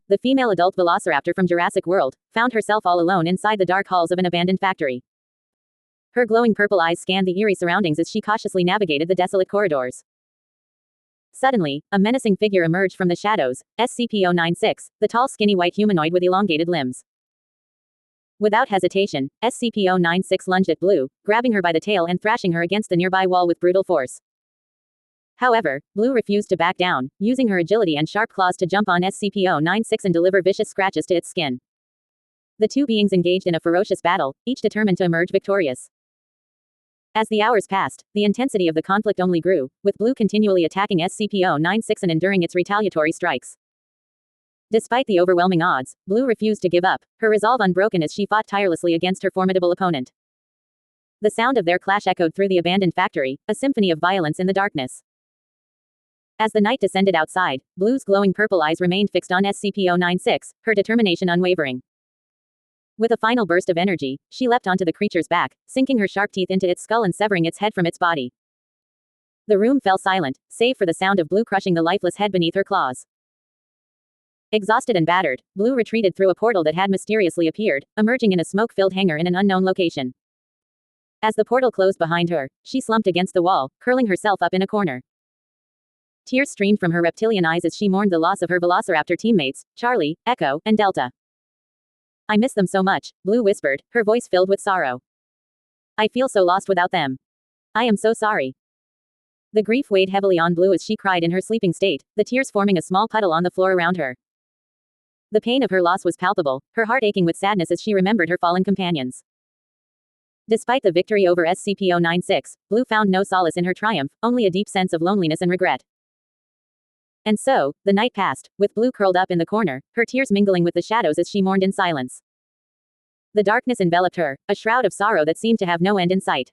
the female adult velociraptor from Jurassic World, found herself all alone inside the dark halls of an abandoned factory. Her glowing purple eyes scanned the eerie surroundings as she cautiously navigated the desolate corridors. Suddenly, a menacing figure emerged from the shadows, SCP-096, the tall skinny white humanoid with elongated limbs. Without hesitation, SCP-096 lunged at Blue, grabbing her by the tail and thrashing her against the nearby wall with brutal force. However, Blue refused to back down, using her agility and sharp claws to jump on SCP-096 and deliver vicious scratches to its skin. The two beings engaged in a ferocious battle, each determined to emerge victorious. As the hours passed, the intensity of the conflict only grew, with Blue continually attacking SCP-096 and enduring its retaliatory strikes. Despite the overwhelming odds, Blue refused to give up, her resolve unbroken as she fought tirelessly against her formidable opponent. The sound of their clash echoed through the abandoned factory, a symphony of violence in the darkness. As the night descended outside, Blue's glowing purple eyes remained fixed on SCP-096, her determination unwavering. With a final burst of energy, she leapt onto the creature's back, sinking her sharp teeth into its skull and severing its head from its body. The room fell silent, save for the sound of Blue crushing the lifeless head beneath her claws. Exhausted and battered, Blue retreated through a portal that had mysteriously appeared, emerging in a smoke-filled hangar in an unknown location. As the portal closed behind her, she slumped against the wall, curling herself up in a corner. Tears streamed from her reptilian eyes as she mourned the loss of her velociraptor teammates, Charlie, Echo, and Delta. "I miss them so much," Blue whispered, her voice filled with sorrow. "I feel so lost without them. I am so sorry." The grief weighed heavily on Blue as she cried in her sleeping state, the tears forming a small puddle on the floor around her. The pain of her loss was palpable, her heart aching with sadness as she remembered her fallen companions. Despite the victory over SCP-096, Blue found no solace in her triumph, only a deep sense of loneliness and regret. And so, the night passed, with Blue curled up in the corner, her tears mingling with the shadows as she mourned in silence. The darkness enveloped her, a shroud of sorrow that seemed to have no end in sight.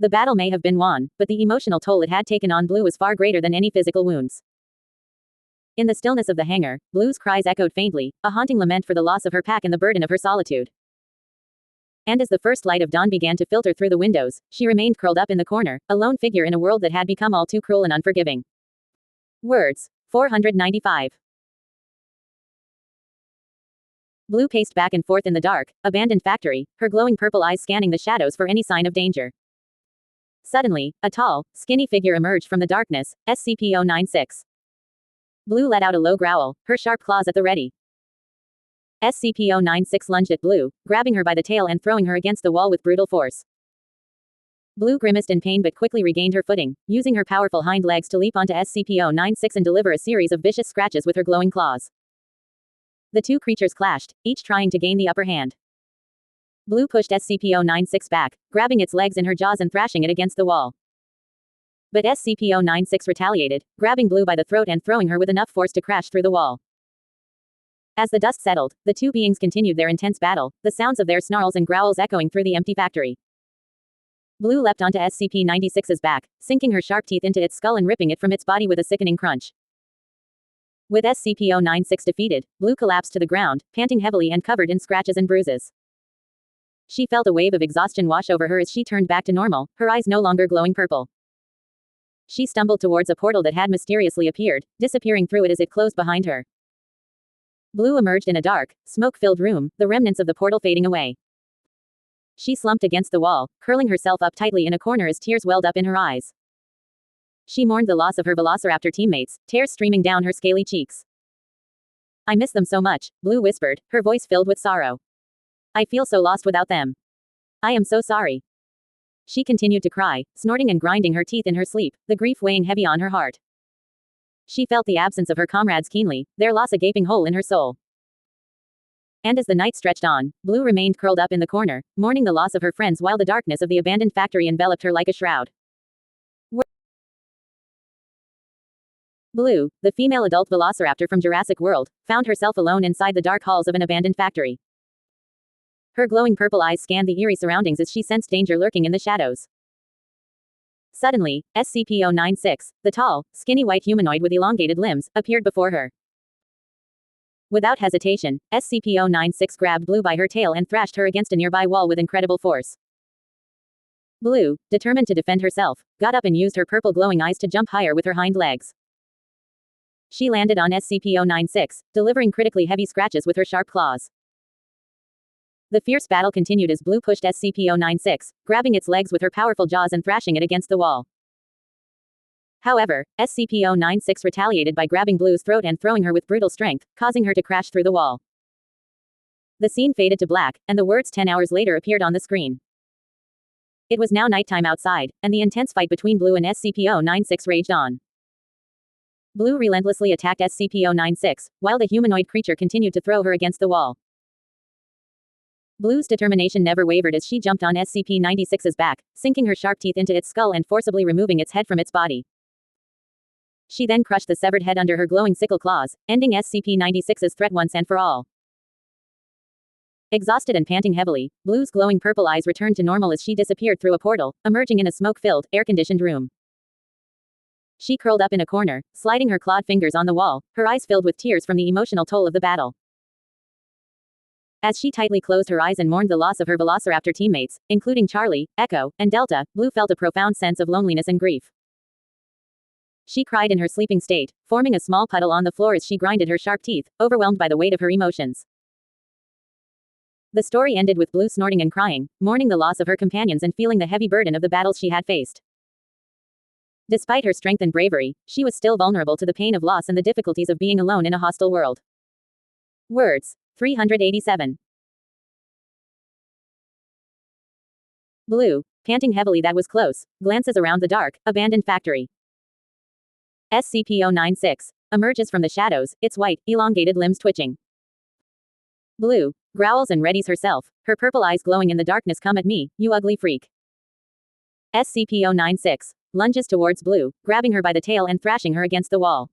The battle may have been won, but the emotional toll it had taken on Blue was far greater than any physical wounds. In the stillness of the hangar, Blue's cries echoed faintly, a haunting lament for the loss of her pack and the burden of her solitude. And as the first light of dawn began to filter through the windows, she remained curled up in the corner, a lone figure in a world that had become all too cruel and unforgiving. Words. 495. Blue paced back and forth in the dark, abandoned factory, her glowing purple eyes scanning the shadows for any sign of danger. Suddenly, a tall, skinny figure emerged from the darkness, SCP-096. Blue let out a low growl, her sharp claws at the ready. SCP-096 lunged at Blue, grabbing her by the tail and throwing her against the wall with brutal force. Blue grimaced in pain but quickly regained her footing, using her powerful hind legs to leap onto SCP-096 and deliver a series of vicious scratches with her glowing claws. The two creatures clashed, each trying to gain the upper hand. Blue pushed SCP-096 back, grabbing its legs in her jaws and thrashing it against the wall. But SCP-096 retaliated, grabbing Blue by the throat and throwing her with enough force to crash through the wall. As the dust settled, the two beings continued their intense battle, the sounds of their snarls and growls echoing through the empty factory. Blue leapt onto SCP-96's back, sinking her sharp teeth into its skull and ripping it from its body with a sickening crunch. With SCP-096 defeated, Blue collapsed to the ground, panting heavily and covered in scratches and bruises. She felt a wave of exhaustion wash over her as she turned back to normal, her eyes no longer glowing purple. She stumbled towards a portal that had mysteriously appeared, disappearing through it as it closed behind her. Blue emerged in a dark, smoke-filled room, the remnants of the portal fading away. She slumped against the wall, curling herself up tightly in a corner as tears welled up in her eyes. She mourned the loss of her velociraptor teammates, tears streaming down her scaly cheeks. "I miss them so much," Blue whispered, her voice filled with sorrow. "I feel so lost without them. I am so sorry." She continued to cry, snorting and grinding her teeth in her sleep, the grief weighing heavy on her heart. She felt the absence of her comrades keenly, their loss a gaping hole in her soul. And as the night stretched on, Blue remained curled up in the corner, mourning the loss of her friends while the darkness of the abandoned factory enveloped her like a shroud. Blue, the female adult velociraptor from Jurassic World, found herself alone inside the dark halls of an abandoned factory. Her glowing purple eyes scanned the eerie surroundings as she sensed danger lurking in the shadows. Suddenly, SCP-096, the tall, skinny white humanoid with elongated limbs, appeared before her. Without hesitation, SCP-096 grabbed Blue by her tail and thrashed her against a nearby wall with incredible force. Blue, determined to defend herself, got up and used her purple glowing eyes to jump higher with her hind legs. She landed on SCP-096, delivering critically heavy scratches with her sharp claws. The fierce battle continued as Blue pushed SCP-096, grabbing its legs with her powerful jaws and thrashing it against the wall. However, SCP-096 retaliated by grabbing Blue's throat and throwing her with brutal strength, causing her to crash through the wall. The scene faded to black, and the words 10 hours later appeared on the screen. It was now nighttime outside, and the intense fight between Blue and SCP-096 raged on. Blue relentlessly attacked SCP-096, while the humanoid creature continued to throw her against the wall. Blue's determination never wavered as she jumped on SCP-96's back, sinking her sharp teeth into its skull and forcibly removing its head from its body. She then crushed the severed head under her glowing sickle claws, ending SCP-96's threat once and for all. Exhausted and panting heavily, Blue's glowing purple eyes returned to normal as she disappeared through a portal, emerging in a smoke-filled, air-conditioned room. She curled up in a corner, sliding her clawed fingers on the wall, her eyes filled with tears from the emotional toll of the battle. As she tightly closed her eyes and mourned the loss of her velociraptor teammates, including Charlie, Echo, and Delta, Blue felt a profound sense of loneliness and grief. She cried in her sleeping state, forming a small puddle on the floor as she grinded her sharp teeth, overwhelmed by the weight of her emotions. The story ended with Blue snorting and crying, mourning the loss of her companions and feeling the heavy burden of the battles she had faced. Despite her strength and bravery, she was still vulnerable to the pain of loss and the difficulties of being alone in a hostile world. Words. 387. Blue, panting heavily that was close, glances around the dark, abandoned factory. SCP-096 emerges from the shadows, its white, elongated limbs twitching. Blue growls and readies herself, her purple eyes glowing in the darkness. Come at me, you ugly freak. SCP-096 lunges towards Blue, grabbing her by the tail and thrashing her against the wall.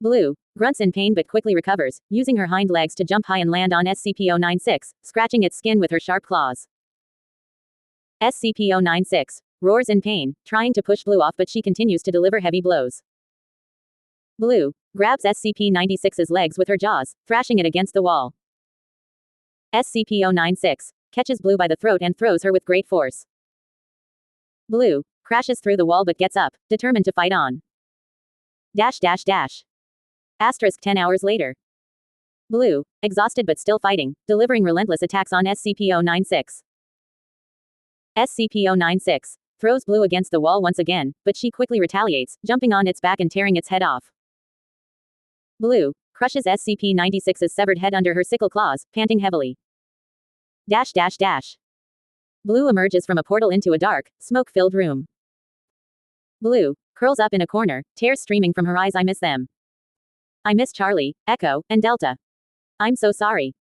Blue grunts in pain but quickly recovers, using her hind legs to jump high and land on SCP-096, scratching its skin with her sharp claws. SCP-096 roars in pain, trying to push Blue off, but she continues to deliver heavy blows. Blue grabs SCP-96's legs with her jaws, thrashing it against the wall. SCP-096 catches Blue by the throat and throws her with great force. Blue crashes through the wall but gets up, determined to fight on. Asterisk 10 hours later. Blue, exhausted but still fighting, delivering relentless attacks on SCP-096. SCP-096 throws Blue against the wall once again, but she quickly retaliates, jumping on its back and tearing its head off. Blue crushes SCP-96's severed head under her sickle claws, panting heavily. Blue emerges from a portal into a dark, smoke-filled room. Blue curls up in a corner, tears streaming from her eyes. I miss them. I miss Charlie, Echo, and Delta. I'm so sorry.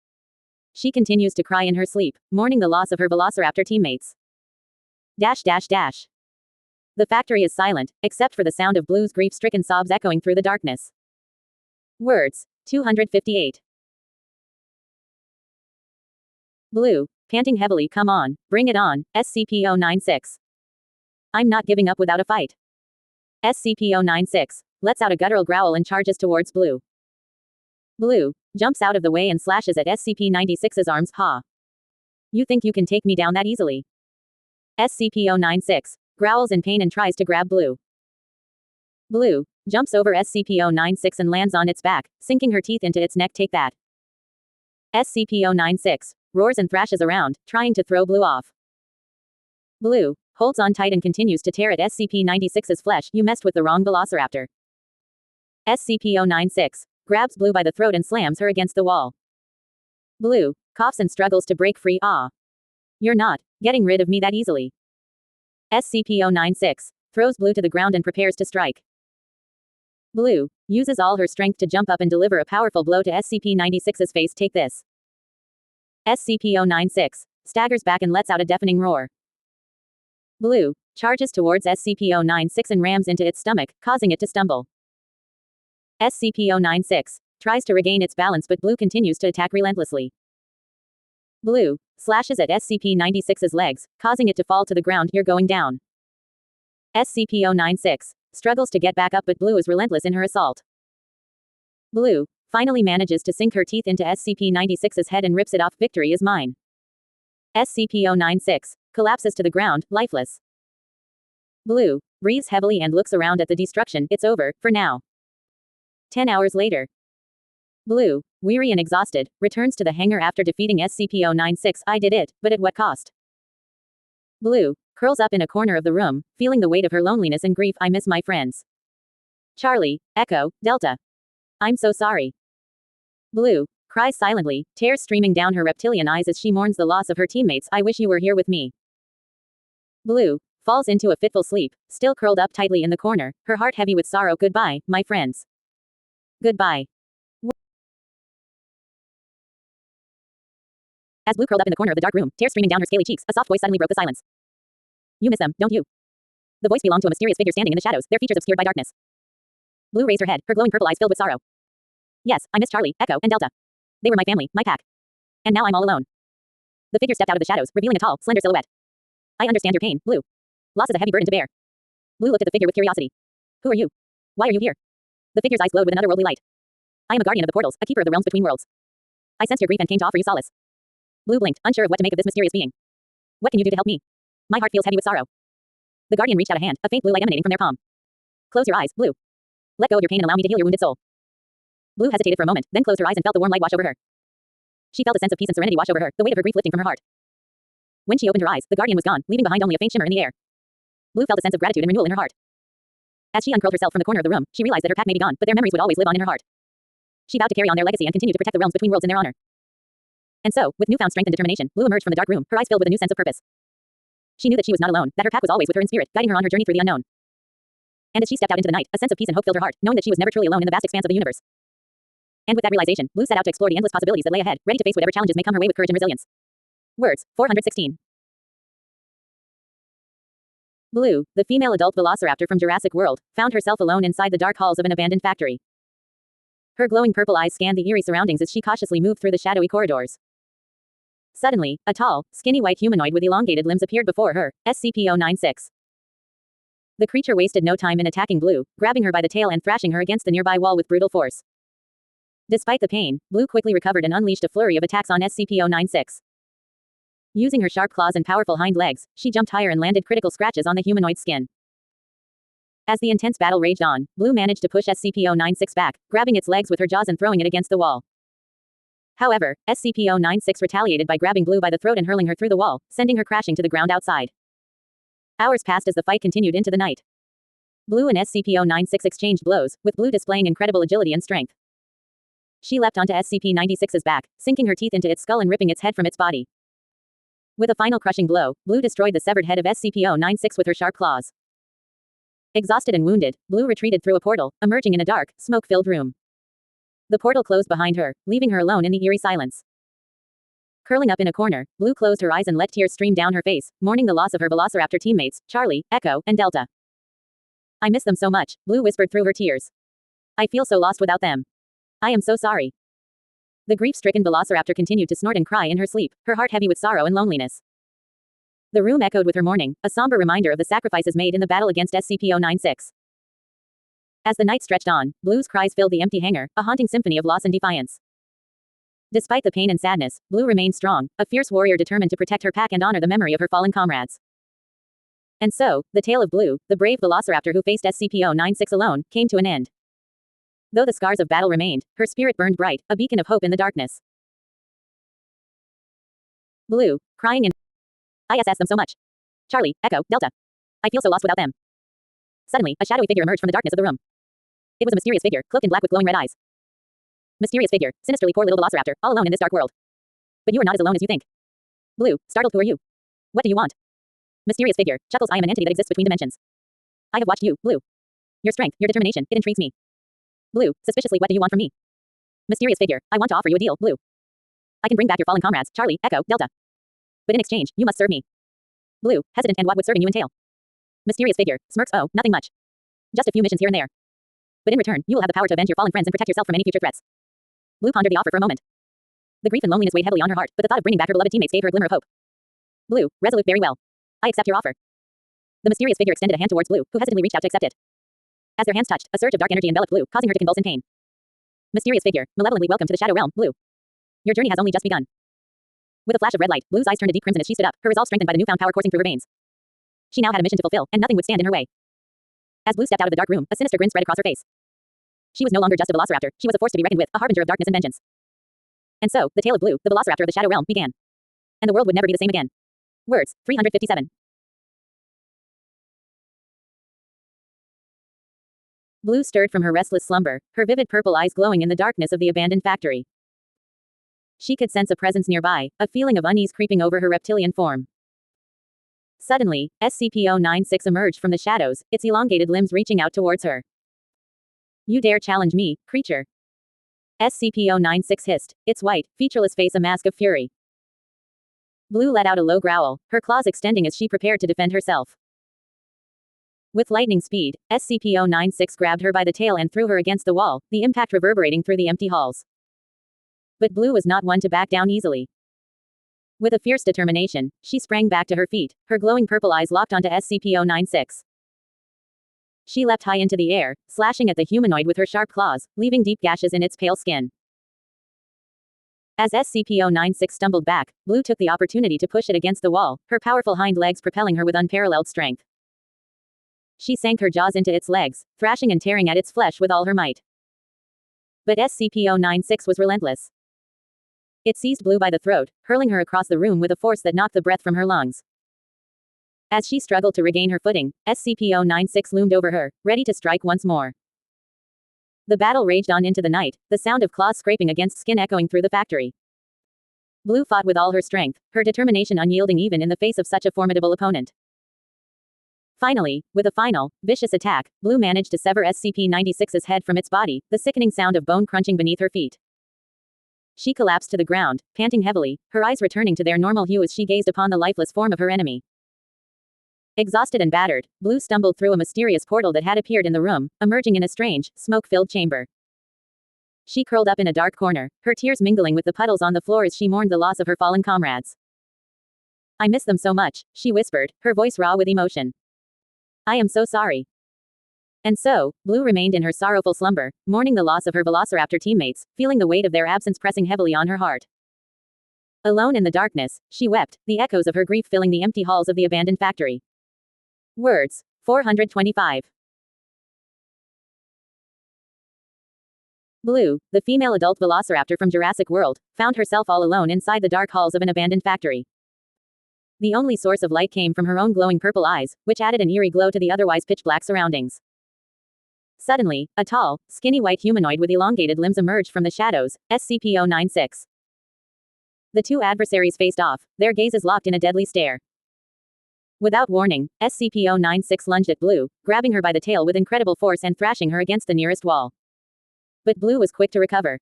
She continues to cry in her sleep, mourning the loss of her velociraptor teammates. The factory is silent, except for the sound of Blue's grief-stricken sobs echoing through the darkness. Words. 258. Blue, panting heavily. Come on, bring it on, SCP-096. I'm not giving up without a fight. SCP-096 lets out a guttural growl and charges towards Blue. Blue jumps out of the way and slashes at SCP-96's arms. Ha! You think you can take me down that easily? SCP-096 growls in pain and tries to grab Blue. Blue jumps over SCP-096 and lands on its back, sinking her teeth into its neck. Take that. SCP-096 roars and thrashes around, trying to throw Blue off. Blue holds on tight and continues to tear at SCP-96's flesh. You messed with the wrong velociraptor. SCP-096 grabs Blue by the throat and slams her against the wall. Blue coughs and struggles to break free. Ah! You're not getting rid of me that easily. SCP-096 throws Blue to the ground and prepares to strike. Blue uses all her strength to jump up and deliver a powerful blow to SCP-96's face. Take this. SCP-096 staggers back and lets out a deafening roar. Blue charges towards SCP-096 and rams into its stomach, causing it to stumble. SCP-096 tries to regain its balance, but Blue continues to attack relentlessly. Blue slashes at SCP-96's legs, causing it to fall to the ground. You're going down. SCP-096 struggles to get back up, but Blue is relentless in her assault. Blue finally manages to sink her teeth into SCP-96's head and rips it off. Victory is mine. SCP-096 collapses to the ground, lifeless. Blue breathes heavily and looks around at the destruction. It's over, for now. 10 hours later. Blue, weary and exhausted, returns to the hangar after defeating SCP-096. I did it, but at what cost? Blue curls up in a corner of the room, feeling the weight of her loneliness and grief. I miss my friends. Charlie, Echo, Delta. I'm so sorry. Blue cries silently, tears streaming down her reptilian eyes as she mourns the loss of her teammates. I wish you were here with me. Blue falls into a fitful sleep, still curled up tightly in the corner, her heart heavy with sorrow. Goodbye, my friends. Goodbye. As Blue curled up in the corner of the dark room, tears streaming down her scaly cheeks, a soft voice suddenly broke the silence. You miss them, don't you? The voice belonged to a mysterious figure standing in the shadows, their features obscured by darkness. Blue raised her head, her glowing purple eyes filled with sorrow. Yes, I miss Charlie, Echo, and Delta. They were my family, my pack. And now I'm all alone. The figure stepped out of the shadows, revealing a tall, slender silhouette. I understand your pain, Blue. Loss is a heavy burden to bear. Blue looked at the figure with curiosity. Who are you? Why are you here? The figure's eyes glowed with an otherworldly light. I am a guardian of the portals, a keeper of the realms between worlds. I sensed your grief and came to offer you solace. Blue blinked, unsure of what to make of this mysterious being. What can you do to help me? My heart feels heavy with sorrow. The guardian reached out a hand, a faint blue light emanating from their palm. Close your eyes, Blue. Let go of your pain and allow me to heal your wounded soul. Blue hesitated for a moment, then closed her eyes and felt the warm light wash over her. She felt a sense of peace and serenity wash over her, the weight of her grief lifting from her heart. When she opened her eyes, the guardian was gone, leaving behind only a faint shimmer in the air. Blue felt a sense of gratitude and renewal in her heart. As she uncurled herself from the corner of the room, she realized that her pack may be gone, but their memories would always live on in her heart. She vowed to carry on their legacy and continue to protect the realms between worlds in their honor. And so, with newfound strength and determination, Blue emerged from the dark room, her eyes filled with a new sense of purpose. She knew that she was not alone, that her pack was always with her in spirit, guiding her on her journey through the unknown. And as she stepped out into the night, a sense of peace and hope filled her heart, knowing that she was never truly alone in the vast expanse of the universe. And with that realization, Blue set out to explore the endless possibilities that lay ahead, ready to face whatever challenges may come her way with courage and resilience. Words, 416. Blue, the female adult velociraptor from Jurassic World, found herself alone inside the dark halls of an abandoned factory. Her glowing purple eyes scanned the eerie surroundings as she cautiously moved through the shadowy corridors. Suddenly, a tall, skinny white humanoid with elongated limbs appeared before her, SCP-096. The creature wasted no time in attacking Blue, grabbing her by the tail and thrashing her against the nearby wall with brutal force. Despite the pain, Blue quickly recovered and unleashed a flurry of attacks on SCP-096. Using her sharp claws and powerful hind legs, she jumped higher and landed critical scratches on the humanoid's skin. As the intense battle raged on, Blue managed to push SCP-096 back, grabbing its legs with her jaws and throwing it against the wall. However, SCP-096 retaliated by grabbing Blue by the throat and hurling her through the wall, sending her crashing to the ground outside. Hours passed as the fight continued into the night. Blue and SCP-096 exchanged blows, with Blue displaying incredible agility and strength. She leapt onto SCP-96's back, sinking her teeth into its skull and ripping its head from its body. With a final crushing blow, Blue destroyed the severed head of SCP-096 with her sharp claws. Exhausted and wounded, Blue retreated through a portal, emerging in a dark, smoke-filled room. The portal closed behind her, leaving her alone in the eerie silence. Curling up in a corner, Blue closed her eyes and let tears stream down her face, mourning the loss of her velociraptor teammates, Charlie, Echo, and Delta. I miss them so much, Blue whispered through her tears. I feel so lost without them. I am so sorry. The grief-stricken velociraptor continued to snort and cry in her sleep, her heart heavy with sorrow and loneliness. The room echoed with her mourning, a somber reminder of the sacrifices made in the battle against SCP-096. As the night stretched on, Blue's cries filled the empty hangar, a haunting symphony of loss and defiance. Despite the pain and sadness, Blue remained strong, a fierce warrior determined to protect her pack and honor the memory of her fallen comrades. And so, the tale of Blue, the brave velociraptor who faced SCP-096 alone, came to an end. Though the scars of battle remained, her spirit burned bright, a beacon of hope in the darkness. Blue, crying in ISS them so much. Charlie, Echo, Delta. I feel so lost without them. Suddenly, a shadowy figure emerged from the darkness of the room. It was a mysterious figure, cloaked in black with glowing red eyes. Mysterious figure, sinisterly poor little velociraptor, all alone in this dark world. But you are not as alone as you think. Blue, startled, who are you? What do you want? Mysterious figure, chuckles, I am an entity that exists between dimensions. I have watched you, Blue. Your strength, your determination, it intrigues me. Blue, suspiciously, what do you want from me? Mysterious figure, I want to offer you a deal, Blue. I can bring back your fallen comrades, Charlie, Echo, Delta. But in exchange, you must serve me. Blue, hesitant, and what would serving you entail? Mysterious figure, smirks, oh, nothing much. Just a few missions here and there. But in return, you will have the power to avenge your fallen friends and protect yourself from any future threats. Blue pondered the offer for a moment. The grief and loneliness weighed heavily on her heart, but the thought of bringing back her beloved teammates gave her a glimmer of hope. Blue, resolute, very well. I accept your offer. The mysterious figure extended a hand towards Blue, who hesitantly reached out to accept it. As their hands touched, a surge of dark energy enveloped Blue, causing her to convulse in pain. Mysterious figure, malevolently welcome to the Shadow Realm, Blue. Your journey has only just begun. With a flash of red light, Blue's eyes turned a deep crimson as she stood up, her resolve strengthened by the newfound power coursing through her veins. She now had a mission to fulfill, and nothing would stand in her way. As Blue stepped out of the dark room, a sinister grin spread across her face. She was no longer just a velociraptor, she was a force to be reckoned with, a harbinger of darkness and vengeance. And so, the tale of Blue, the velociraptor of the Shadow Realm, began. And the world would never be the same again. Words, 357. Blue stirred from her restless slumber, her vivid purple eyes glowing in the darkness of the abandoned factory. She could sense a presence nearby, a feeling of unease creeping over her reptilian form. Suddenly, SCP-096 emerged from the shadows, its elongated limbs reaching out towards her. You dare challenge me, creature? SCP-096 hissed, its white, featureless face a mask of fury. Blue let out a low growl, her claws extending as she prepared to defend herself. With lightning speed, SCP-096 grabbed her by the tail and threw her against the wall, the impact reverberating through the empty halls. But Blue was not one to back down easily. With a fierce determination, she sprang back to her feet, her glowing purple eyes locked onto SCP-096. She leapt high into the air, slashing at the humanoid with her sharp claws, leaving deep gashes in its pale skin. As SCP-096 stumbled back, Blue took the opportunity to push it against the wall, her powerful hind legs propelling her with unparalleled strength. She sank her jaws into its legs, thrashing and tearing at its flesh with all her might. But SCP-096 was relentless. It seized Blue by the throat, hurling her across the room with a force that knocked the breath from her lungs. As she struggled to regain her footing, SCP-096 loomed over her, ready to strike once more. The battle raged on into the night, the sound of claws scraping against skin echoing through the factory. Blue fought with all her strength, her determination unyielding even in the face of such a formidable opponent. Finally, with a final, vicious attack, Blue managed to sever SCP-96's head from its body, the sickening sound of bone crunching beneath her feet. She collapsed to the ground, panting heavily, her eyes returning to their normal hue as she gazed upon the lifeless form of her enemy. Exhausted and battered, Blue stumbled through a mysterious portal that had appeared in the room, emerging in a strange, smoke-filled chamber. She curled up in a dark corner, her tears mingling with the puddles on the floor as she mourned the loss of her fallen comrades. I miss them so much, she whispered, her voice raw with emotion. I am so sorry. And so, Blue remained in her sorrowful slumber, mourning the loss of her velociraptor teammates, feeling the weight of their absence pressing heavily on her heart. Alone in the darkness, she wept, the echoes of her grief filling the empty halls of the abandoned factory. Words, 425. Blue, the female adult velociraptor from Jurassic World, found herself all alone inside the dark halls of an abandoned factory. The only source of light came from her own glowing purple eyes, which added an eerie glow to the otherwise pitch-black surroundings. Suddenly, a tall, skinny white humanoid with elongated limbs emerged from the shadows, SCP-096. The two adversaries faced off, their gazes locked in a deadly stare. Without warning, SCP-096 lunged at Blue, grabbing her by the tail with incredible force and thrashing her against the nearest wall. But Blue was quick to recover.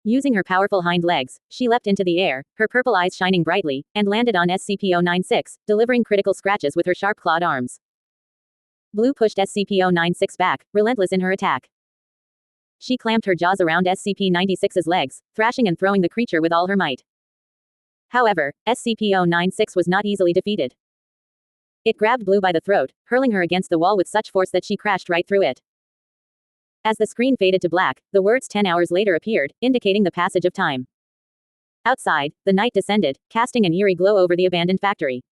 Using her powerful hind legs, she leapt into the air, her purple eyes shining brightly, and landed on SCP-096, delivering critical scratches with her sharp-clawed arms. Blue pushed SCP-096 back, relentless in her attack. She clamped her jaws around SCP-96's legs, thrashing and throwing the creature with all her might. However, SCP-096 was not easily defeated. It grabbed Blue by the throat, hurling her against the wall with such force that she crashed right through it. As the screen faded to black, the words 10 hours later appeared, indicating the passage of time. Outside, the night descended, casting an eerie glow over the abandoned factory.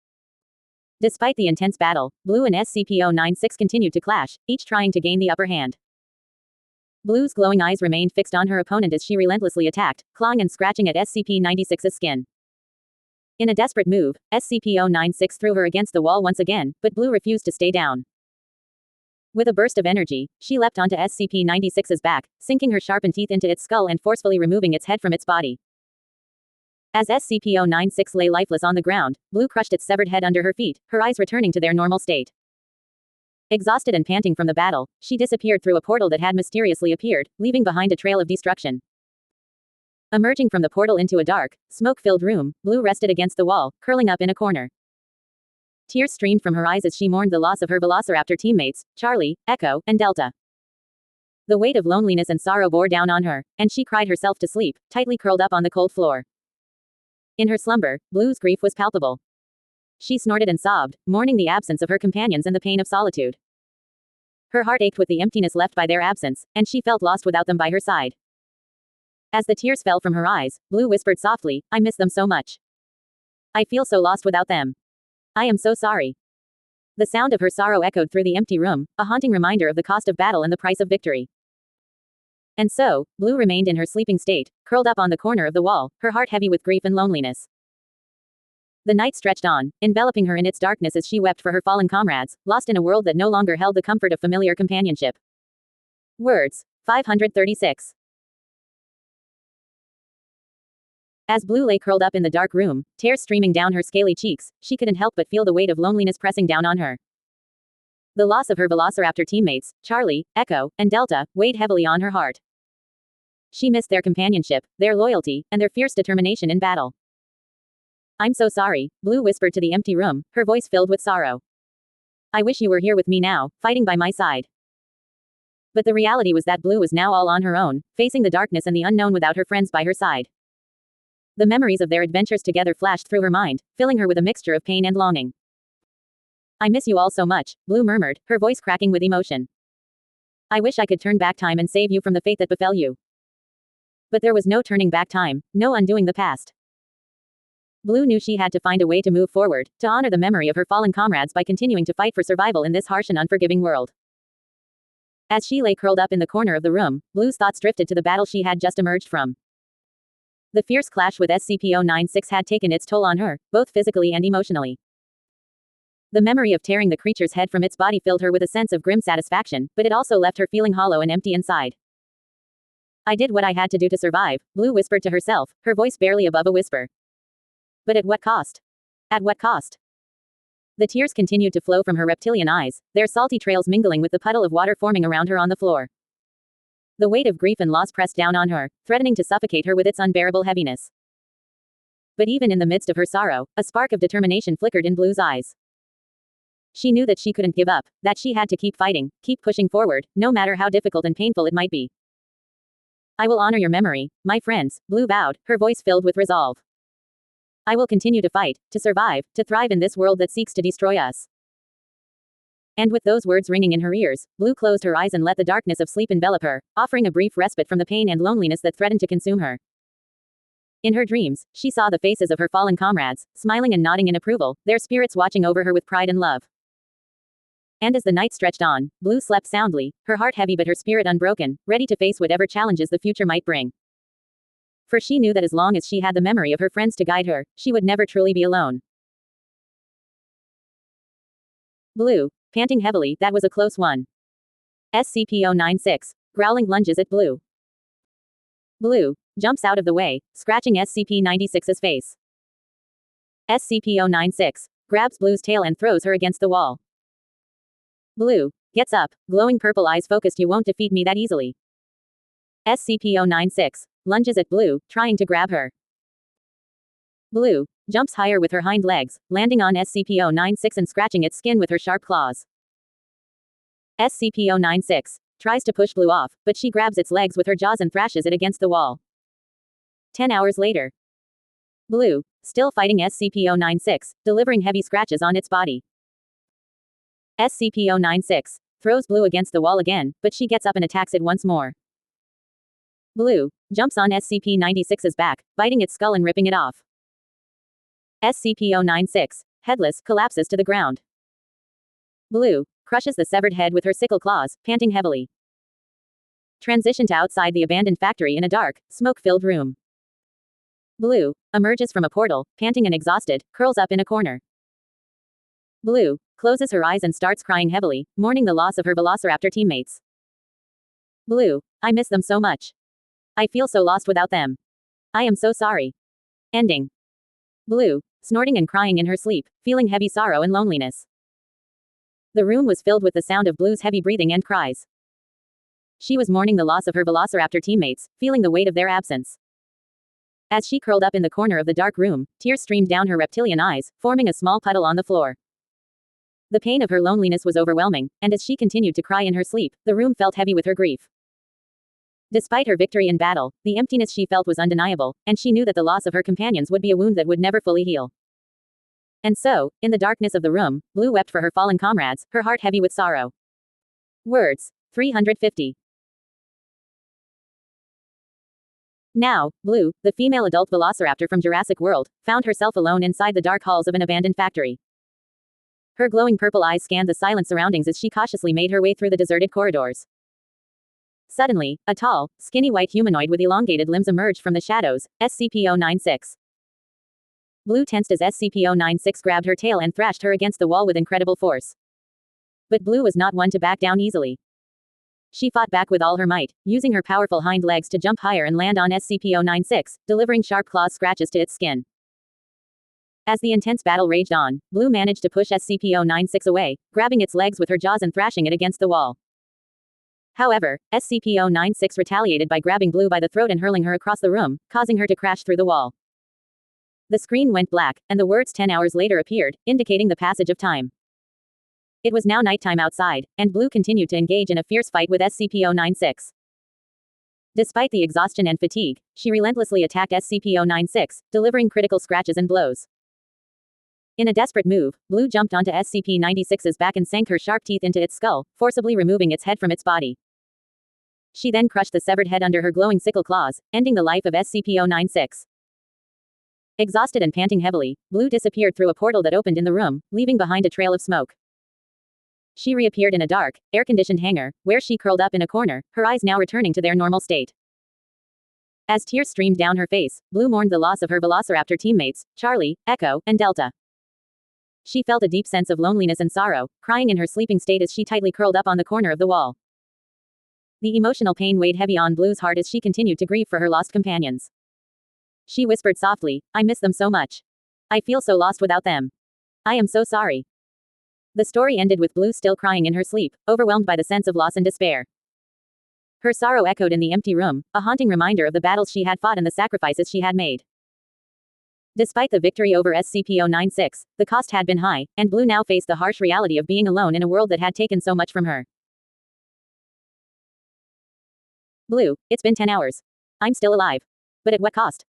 Despite the intense battle, Blue and SCP-096 continued to clash, each trying to gain the upper hand. Blue's glowing eyes remained fixed on her opponent as she relentlessly attacked, clawing and scratching at SCP-96's skin. In a desperate move, SCP-096 threw her against the wall once again, but Blue refused to stay down. With a burst of energy, she leapt onto SCP-96's back, sinking her sharpened teeth into its skull and forcefully removing its head from its body. As SCP-096 lay lifeless on the ground, Blue crushed its severed head under her feet, her eyes returning to their normal state. Exhausted and panting from the battle, she disappeared through a portal that had mysteriously appeared, leaving behind a trail of destruction. Emerging from the portal into a dark, smoke-filled room, Blue rested against the wall, curling up in a corner. Tears streamed from her eyes as she mourned the loss of her velociraptor teammates, Charlie, Echo, and Delta. The weight of loneliness and sorrow bore down on her, and she cried herself to sleep, tightly curled up on the cold floor. In her slumber, Blue's grief was palpable. She snorted and sobbed, mourning the absence of her companions and the pain of solitude. Her heart ached with the emptiness left by their absence, and she felt lost without them by her side. As the tears fell from her eyes, Blue whispered softly, I miss them so much. I feel so lost without them. I am so sorry. The sound of her sorrow echoed through the empty room, a haunting reminder of the cost of battle and the price of victory. And so, Blue remained in her sleeping state, curled up on the corner of the wall, her heart heavy with grief and loneliness. The night stretched on, enveloping her in its darkness as she wept for her fallen comrades, lost in a world that no longer held the comfort of familiar companionship. Words. 536. As Blue lay curled up in the dark room, tears streaming down her scaly cheeks, she couldn't help but feel the weight of loneliness pressing down on her. The loss of her velociraptor teammates, Charlie, Echo, and Delta, weighed heavily on her heart. She missed their companionship, their loyalty, and their fierce determination in battle. "I'm so sorry," Blue whispered to the empty room, her voice filled with sorrow. "I wish you were here with me now, fighting by my side." But the reality was that Blue was now all on her own, facing the darkness and the unknown without her friends by her side. The memories of their adventures together flashed through her mind, filling her with a mixture of pain and longing. "I miss you all so much," Blue murmured, her voice cracking with emotion. "I wish I could turn back time and save you from the fate that befell you." But there was no turning back time, no undoing the past. Blue knew she had to find a way to move forward, to honor the memory of her fallen comrades by continuing to fight for survival in this harsh and unforgiving world. As she lay curled up in the corner of the room, Blue's thoughts drifted to the battle she had just emerged from. The fierce clash with SCP-096 had taken its toll on her, both physically and emotionally. The memory of tearing the creature's head from its body filled her with a sense of grim satisfaction, but it also left her feeling hollow and empty inside. "I did what I had to do to survive," Blue whispered to herself, her voice barely above a whisper. But at what cost? At what cost? The tears continued to flow from her reptilian eyes, their salty trails mingling with the puddle of water forming around her on the floor. The weight of grief and loss pressed down on her, threatening to suffocate her with its unbearable heaviness. But even in the midst of her sorrow, a spark of determination flickered in Blue's eyes. She knew that she couldn't give up, that she had to keep fighting, keep pushing forward, no matter how difficult and painful it might be. "I will honor your memory, my friends," Blue vowed, her voice filled with resolve. "I will continue to fight, to survive, to thrive in this world that seeks to destroy us." And with those words ringing in her ears, Blue closed her eyes and let the darkness of sleep envelop her, offering a brief respite from the pain and loneliness that threatened to consume her. In her dreams, she saw the faces of her fallen comrades, smiling and nodding in approval, their spirits watching over her with pride and love. And as the night stretched on, Blue slept soundly, her heart heavy but her spirit unbroken, ready to face whatever challenges the future might bring. For she knew that as long as she had the memory of her friends to guide her, she would never truly be alone. Blue, panting heavily, that was a close one. SCP-096, growling lunges at Blue. Blue jumps out of the way, scratching SCP-96's face. SCP-096 grabs Blue's tail and throws her against the wall. Blue gets up, glowing purple eyes focused. "You won't defeat me that easily." SCP-096 lunges at Blue, trying to grab her. Blue jumps higher with her hind legs, landing on SCP-096 and scratching its skin with her sharp claws. SCP-096 tries to push Blue off, but she grabs its legs with her jaws and thrashes it against the wall. 10 hours later. Blue still fighting SCP-096, delivering heavy scratches on its body. SCP-096 throws Blue against the wall again, but she gets up and attacks it once more. Blue jumps on SCP-96's back, biting its skull and ripping it off. SCP-096, headless, collapses to the ground. Blue crushes the severed head with her sickle claws, panting heavily. Transition to outside the abandoned factory in a dark, smoke-filled room. Blue emerges from a portal, panting and exhausted, curls up in a corner. Blue closes her eyes and starts crying heavily, mourning the loss of her velociraptor teammates. Blue, I miss them so much. I feel so lost without them. I am so sorry. Ending. Blue, snorting and crying in her sleep, feeling heavy sorrow and loneliness. The room was filled with the sound of Blue's heavy breathing and cries. She was mourning the loss of her velociraptor teammates, feeling the weight of their absence. As she curled up in the corner of the dark room, tears streamed down her reptilian eyes, forming a small puddle on the floor. The pain of her loneliness was overwhelming, and as she continued to cry in her sleep, the room felt heavy with her grief. Despite her victory in battle, the emptiness she felt was undeniable, and she knew that the loss of her companions would be a wound that would never fully heal. And so, in the darkness of the room, Blue wept for her fallen comrades, her heart heavy with sorrow. Words. 350. Now, Blue, the female adult velociraptor from Jurassic World, found herself alone inside the dark halls of an abandoned factory. Her glowing purple eyes scanned the silent surroundings as she cautiously made her way through the deserted corridors. Suddenly, a tall, skinny white humanoid with elongated limbs emerged from the shadows, SCP-096. Blue tensed as SCP-096 grabbed her tail and thrashed her against the wall with incredible force. But Blue was not one to back down easily. She fought back with all her might, using her powerful hind legs to jump higher and land on SCP-096, delivering sharp claw scratches to its skin. As the intense battle raged on, Blue managed to push SCP-096 away, grabbing its legs with her jaws and thrashing it against the wall. However, SCP-096 retaliated by grabbing Blue by the throat and hurling her across the room, causing her to crash through the wall. The screen went black, and the words 10 hours later appeared, indicating the passage of time. It was now nighttime outside, and Blue continued to engage in a fierce fight with SCP-096. Despite the exhaustion and fatigue, she relentlessly attacked SCP-096, delivering critical scratches and blows. In a desperate move, Blue jumped onto SCP-96's back and sank her sharp teeth into its skull, forcibly removing its head from its body. She then crushed the severed head under her glowing sickle claws, ending the life of SCP-096. Exhausted and panting heavily, Blue disappeared through a portal that opened in the room, leaving behind a trail of smoke. She reappeared in a dark, air-conditioned hangar, where she curled up in a corner, her eyes now returning to their normal state. As tears streamed down her face, Blue mourned the loss of her velociraptor teammates, Charlie, Echo, and Delta. She felt a deep sense of loneliness and sorrow, crying in her sleeping state as she tightly curled up on the corner of the wall. The emotional pain weighed heavy on Blue's heart as she continued to grieve for her lost companions. She whispered softly, "I miss them so much. I feel so lost without them. I am so sorry." The story ended with Blue still crying in her sleep, overwhelmed by the sense of loss and despair. Her sorrow echoed in the empty room, a haunting reminder of the battles she had fought and the sacrifices she had made. Despite the victory over SCP-096, the cost had been high, and Blue now faced the harsh reality of being alone in a world that had taken so much from her. Blue, it's been 10 hours. I'm still alive. But at what cost?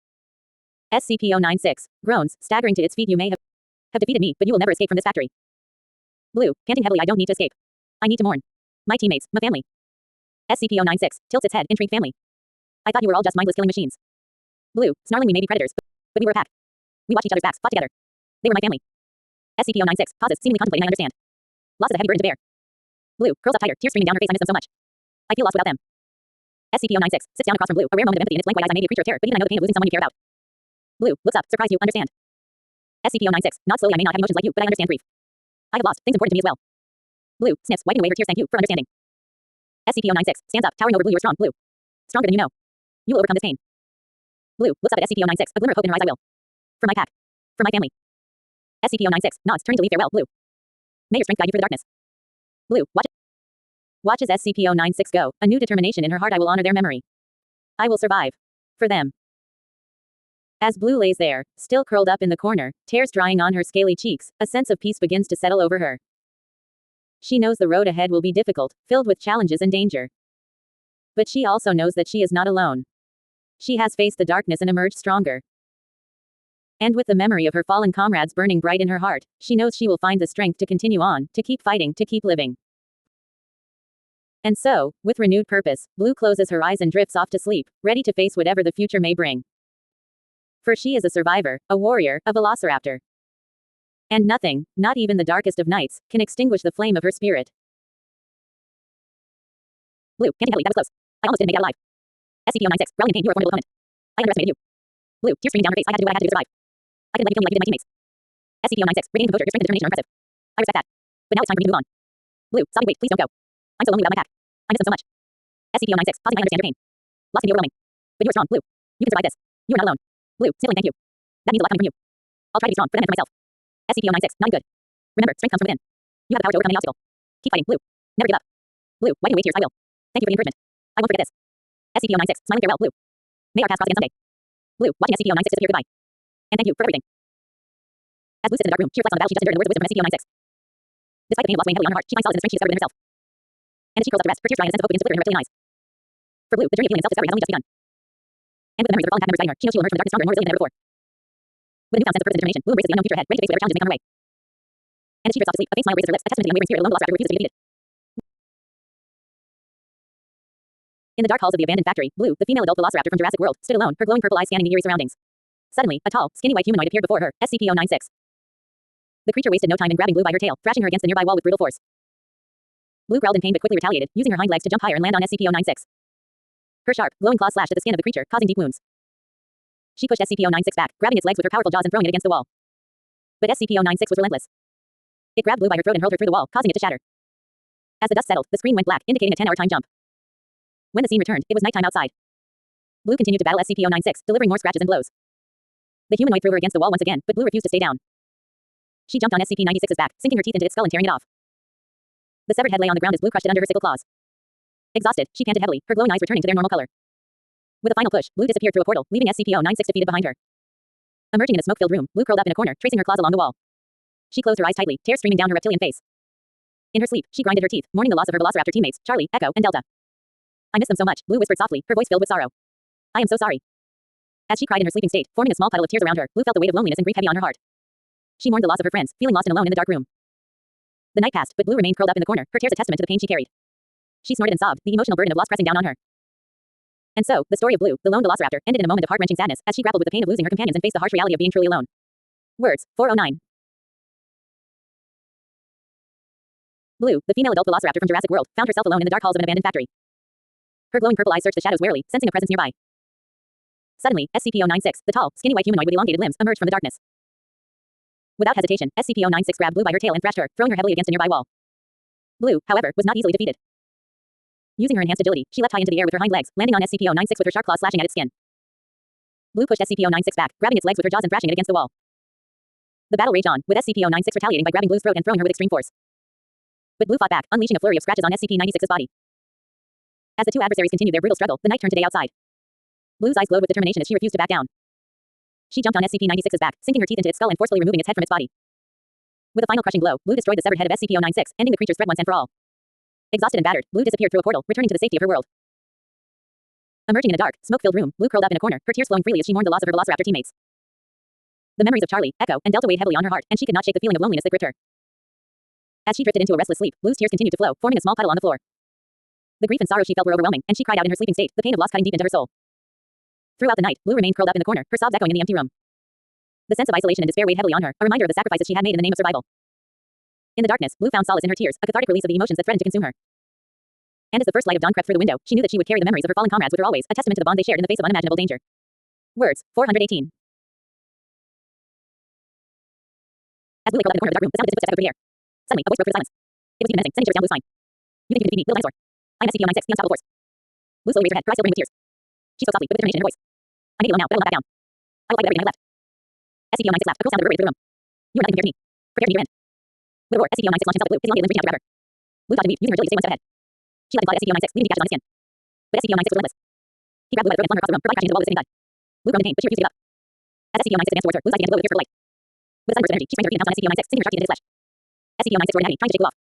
SCP-096 groans, staggering to its feet. "You may have defeated me, but you will never escape from this factory." Blue, panting heavily, "I don't need to escape. I need to mourn my teammates, my family." SCP-096 tilts its head, intrigued. "Family? I thought you were all just mindless killing machines." Blue, snarling, "We may be predators, but we were a pack. We watched each other's backs, fought together. They were my family." SCP-096 pauses, seemingly contemplating. "I understand. Loss is a heavy burden to bear." Blue curls up tighter, tears streaming down her face. "I miss them so much. I feel lost without them." SCP-096 sits down across from Blue, a rare moment of empathy in its blank white eyes. "I may be a creature of terror, but even I know the pain of losing someone you care about." Blue looks up, surprised. "You understand?" SCP-096 nods slowly. "I may not have emotions like you, but I understand grief. I have lost things important to me as well." Blue sniffs, wiping away her tears. "Thank you for understanding." SCP-096 stands up, towering over Blue. "You are strong, Blue. Stronger than you know. You will overcome this pain." Blue looks up at SCP-096, a glimmer of hope in her eyes. "I will. For my pack. For my family." SCP-096 nods, turning to leave. "Farewell, Blue. May your strength guide you through the darkness." Blue watches SCP-096 go, a new determination in her heart. "I will honor their memory. I will survive. For them." As Blue lays there, still curled up in the corner, tears drying on her scaly cheeks, a sense of peace begins to settle over her. She knows the road ahead will be difficult, filled with challenges and danger. But she also knows that she is not alone. She has faced the darkness and emerged stronger. And with the memory of her fallen comrades burning bright in her heart, she knows she will find the strength to continue on, to keep fighting, to keep living. And so, with renewed purpose, Blue closes her eyes and drifts off to sleep, ready to face whatever the future may bring. For she is a survivor, a warrior, a velociraptor. And nothing, not even the darkest of nights, can extinguish the flame of her spirit. Blue, panting heavily, "That was close. I almost didn't make it out alive." SCP-096, growling in pain. "You are a formidable opponent. I underestimated you." Blue, tears streaming down her face. "I had to do what I had to do to survive. I couldn't let you kill me like you did my teammates." SCP-096, radiating composure. "Your strength and determination are impressive. I respect that. But now it's time for you to move on." Blue, sobbing, "Wait, please don't go. I'm so lonely without my pack. I miss them so much." SCP-096, pausing. "I understand your pain. Loss can be overwhelming. But you are strong, Blue. You can survive this. You are not alone." Blue, sniffling, "Thank you. That means a lot coming from you. I'll try to be strong, for them and for myself." SCP-096, nodding. "Good. Remember, strength comes from within. You have the power to overcome any obstacle. Keep fighting, Blue. Never give up." Blue, wiping away tears. "I will. Thank you for the encouragement. I won't forget this." SCP-096, smiling. "Farewell, Blue. May our paths cross again someday." Blue, watching SCP-096 disappear. "Goodbye. And thank you for everything." As Blue sits in the dark room, she reflects on the battle she just endured and the words of wisdom from SCP-096. Despite the pain of loss weighing heavily on her heart, she finds solace in the strength she discovered within herself. And as she curls up to rest, her tears dry and a sense of hope begins to flicker in her reptilian eyes. For Blue, the journey of healing and self-discovery has only just begun. And with the memories of her fallen pack members guiding her, she knows she will emerge from the darkness stronger and more resilient than ever before. With a newfound sense of purpose and determination, Blue embraces the unknown future ahead, ready to face whatever challenges may come her way. And as she drifts off to sleep, a faint smile raises her lips, a testament to the unwavering spirit of the lone velociraptor who refuses to be defeated. In the dark halls of the abandoned factory, Blue, the female adult velociraptor from Jurassic World, stood alone, her glowing purple eyes scanning the eerie surroundings. Suddenly, a tall, skinny white humanoid appeared before her, SCP-096. The creature wasted no time in grabbing Blue by her tail, thrashing her against the nearby wall with brutal force. Blue growled in pain but quickly retaliated, using her hind legs to jump higher and land on SCP-096. Her sharp, glowing claws slashed at the skin of the creature, causing deep wounds. She pushed SCP-096 back, grabbing its legs with her powerful jaws and throwing it against the wall. But SCP-096 was relentless. It grabbed Blue by her throat and hurled her through the wall, causing it to shatter. As the dust settled, the screen went black, indicating a 10-hour time jump. When the scene returned, it was nighttime outside. Blue continued to battle SCP-096, delivering more scratches and blows. The humanoid threw her against the wall once again, but Blue refused to stay down. She jumped on SCP-96's back, sinking her teeth into its skull and tearing it off. The severed head lay on the ground as Blue crushed it under her sickle claws. Exhausted, she panted heavily, her glowing eyes returning to their normal color. With a final push, Blue disappeared through a portal, leaving SCP-096 defeated behind her. Emerging in a smoke-filled room, Blue curled up in a corner, tracing her claws along the wall. She closed her eyes tightly, tears streaming down her reptilian face. In her sleep, she grinded her teeth, mourning the loss of her velociraptor teammates, Charlie, Echo, and Delta. I miss them so much, Blue whispered softly, her voice filled with sorrow. I am so sorry. As she cried in her sleeping state, forming a small puddle of tears around her, Blue felt the weight of loneliness and grief heavy on her heart. She mourned the loss of her friends, feeling lost and alone in the dark room. The night passed, but Blue remained curled up in the corner, her tears a testament to the pain she carried. She snorted and sobbed, the emotional burden of loss pressing down on her. And so, the story of Blue, the lone velociraptor, ended in a moment of heart-wrenching sadness as she grappled with the pain of losing her companions and faced the harsh reality of being truly alone. Words, 409. Blue, the female adult velociraptor from Jurassic World, found herself alone in the dark halls of an abandoned factory. Her glowing purple eyes searched the shadows warily, sensing a presence nearby. Suddenly, SCP-096, the tall, skinny white humanoid with elongated limbs, emerged from the darkness. Without hesitation, SCP-096 grabbed Blue by her tail and thrashed her, throwing her heavily against a nearby wall. Blue, however, was not easily defeated. Using her enhanced agility, she leapt high into the air with her hind legs, landing on SCP-096 with her sharp claws slashing at its skin. Blue pushed SCP-096 back, grabbing its legs with her jaws and thrashing it against the wall. The battle raged on, with SCP-096 retaliating by grabbing Blue's throat and throwing her with extreme force. But Blue fought back, unleashing a flurry of scratches on SCP-96's body. As the two adversaries continued their brutal struggle, the night turned to day outside. Blue's eyes glowed with determination as she refused to back down. She jumped on SCP-96's back, sinking her teeth into its skull and forcefully removing its head from its body. With a final crushing blow, Blue destroyed the severed head of SCP-096, ending the creature's threat once and for all. Exhausted and battered, Blue disappeared through a portal, returning to the safety of her world. Emerging in a dark, smoke-filled room, Blue curled up in a corner, her tears flowing freely as she mourned the loss of her velociraptor teammates. The memories of Charlie, Echo, and Delta weighed heavily on her heart, and she could not shake the feeling of loneliness that gripped her. As she drifted into a restless sleep, Blue's tears continued to flow, forming a small puddle on the floor. The grief and sorrow she felt were overwhelming, and she cried out in her sleeping state, the pain of loss cutting deep into her soul. Throughout the night, Blue remained curled up in the corner, her sobs echoing in the empty room. The sense of isolation and despair weighed heavily on her, a reminder of the sacrifices she had made in the name of survival. In the darkness, Blue found solace in her tears, a cathartic release of the emotions that threatened to consume her. And as the first light of dawn crept through the window, she knew that she would carry the memories of her fallen comrades with her always, a testament to the bond they shared in the face of unimaginable danger. Words, 418. As Blue lay curled up in the corner of the dark room, the sound of distant footsteps echoed through the air. Suddenly, a voice broke through the silence. It was even menacing, sending shivers down Blue's spine. You think you can defeat me, little dinosaur? I am SCP-096, the unstoppable force. Blue slowly raised her head, her eyes still brimming with tears. She spoke softly, with determination in her voice. I may be alone now, but I will not back down. I will fight with everything I have left. SCP-096 laughed, a cruel sound reverberated through the room. You are nothing compared to me. Prepare to meet your end. With a roar, SCP-096 launched himself at Blue, his elongated limbs reaching out to grab her. Blue dodged and weaved, using her agility to stay one step ahead. She leapt and clawed at SCP-096, leaving deep gashes on his skin. But SCP-096 was relentless. He grabbed Blue by the throat and flung her across the room, her body crashing into the wall with a sickening thud. Blue groaned in pain, but she refused to give up. As SCP-096 advanced towards her, Blue's eyes began to glow with fear-filled light. With a sudden burst of energy, she sprang through and pounced on SCP-096, sinking her sharp teeth into its flesh. SCP-096 roared in agony, trying to shake Blue off.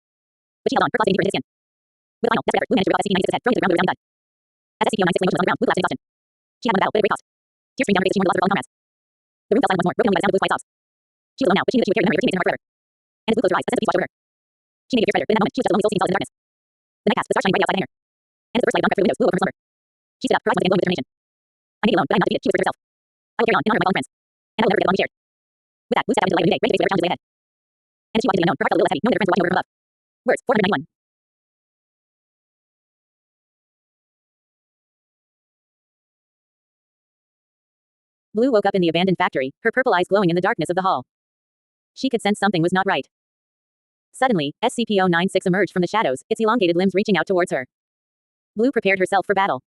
But she held on, her claws digging deeper into his skin. With a final, desperate effort, Blue managed to rip off SCP-096's head, throwing it to the ground with a resounding thud. As SCP-096 lay motionless on the ground, Blue collapsed in exhaustion. She had won the battle, but at a great cost. Tears streamed down her face as she mourned the loss of her fallen comrades. The room fell silent once more, broken only by the sound of Blue's quiet sobs. She was alone now, but she knew that she would carry the memory of her teammates in her heart forever. And as Blue closed her eyes, a sense of peace washed over her. She may be a fierce predator, but in that moment, she was just a lonely soul seeing solid in the darkness. The night passed, the stars shining brightly outside behind her. And as the first light of dawn crept through the windows, Blue awoke from slumber. She stood up, her eyes once again glowing with determination. I may be alone, but I am not defeated, she whispered to herself. I will carry on, in honor of my fallen friends. And I will never forget the bond we shared. With that, Blue stepped out into the light of a new day, ready to face whatever challenges lay ahead. And as she walked into the unknown, her heart felt a little less heavy, knowing that her friends were watching over her from above. Words, 491. Blue woke up in the abandoned factory, her purple eyes glowing in the darkness of the hall. She could sense something was not right. Suddenly, SCP-096 emerged from the shadows, its elongated limbs reaching out towards her. Blue prepared herself for battle.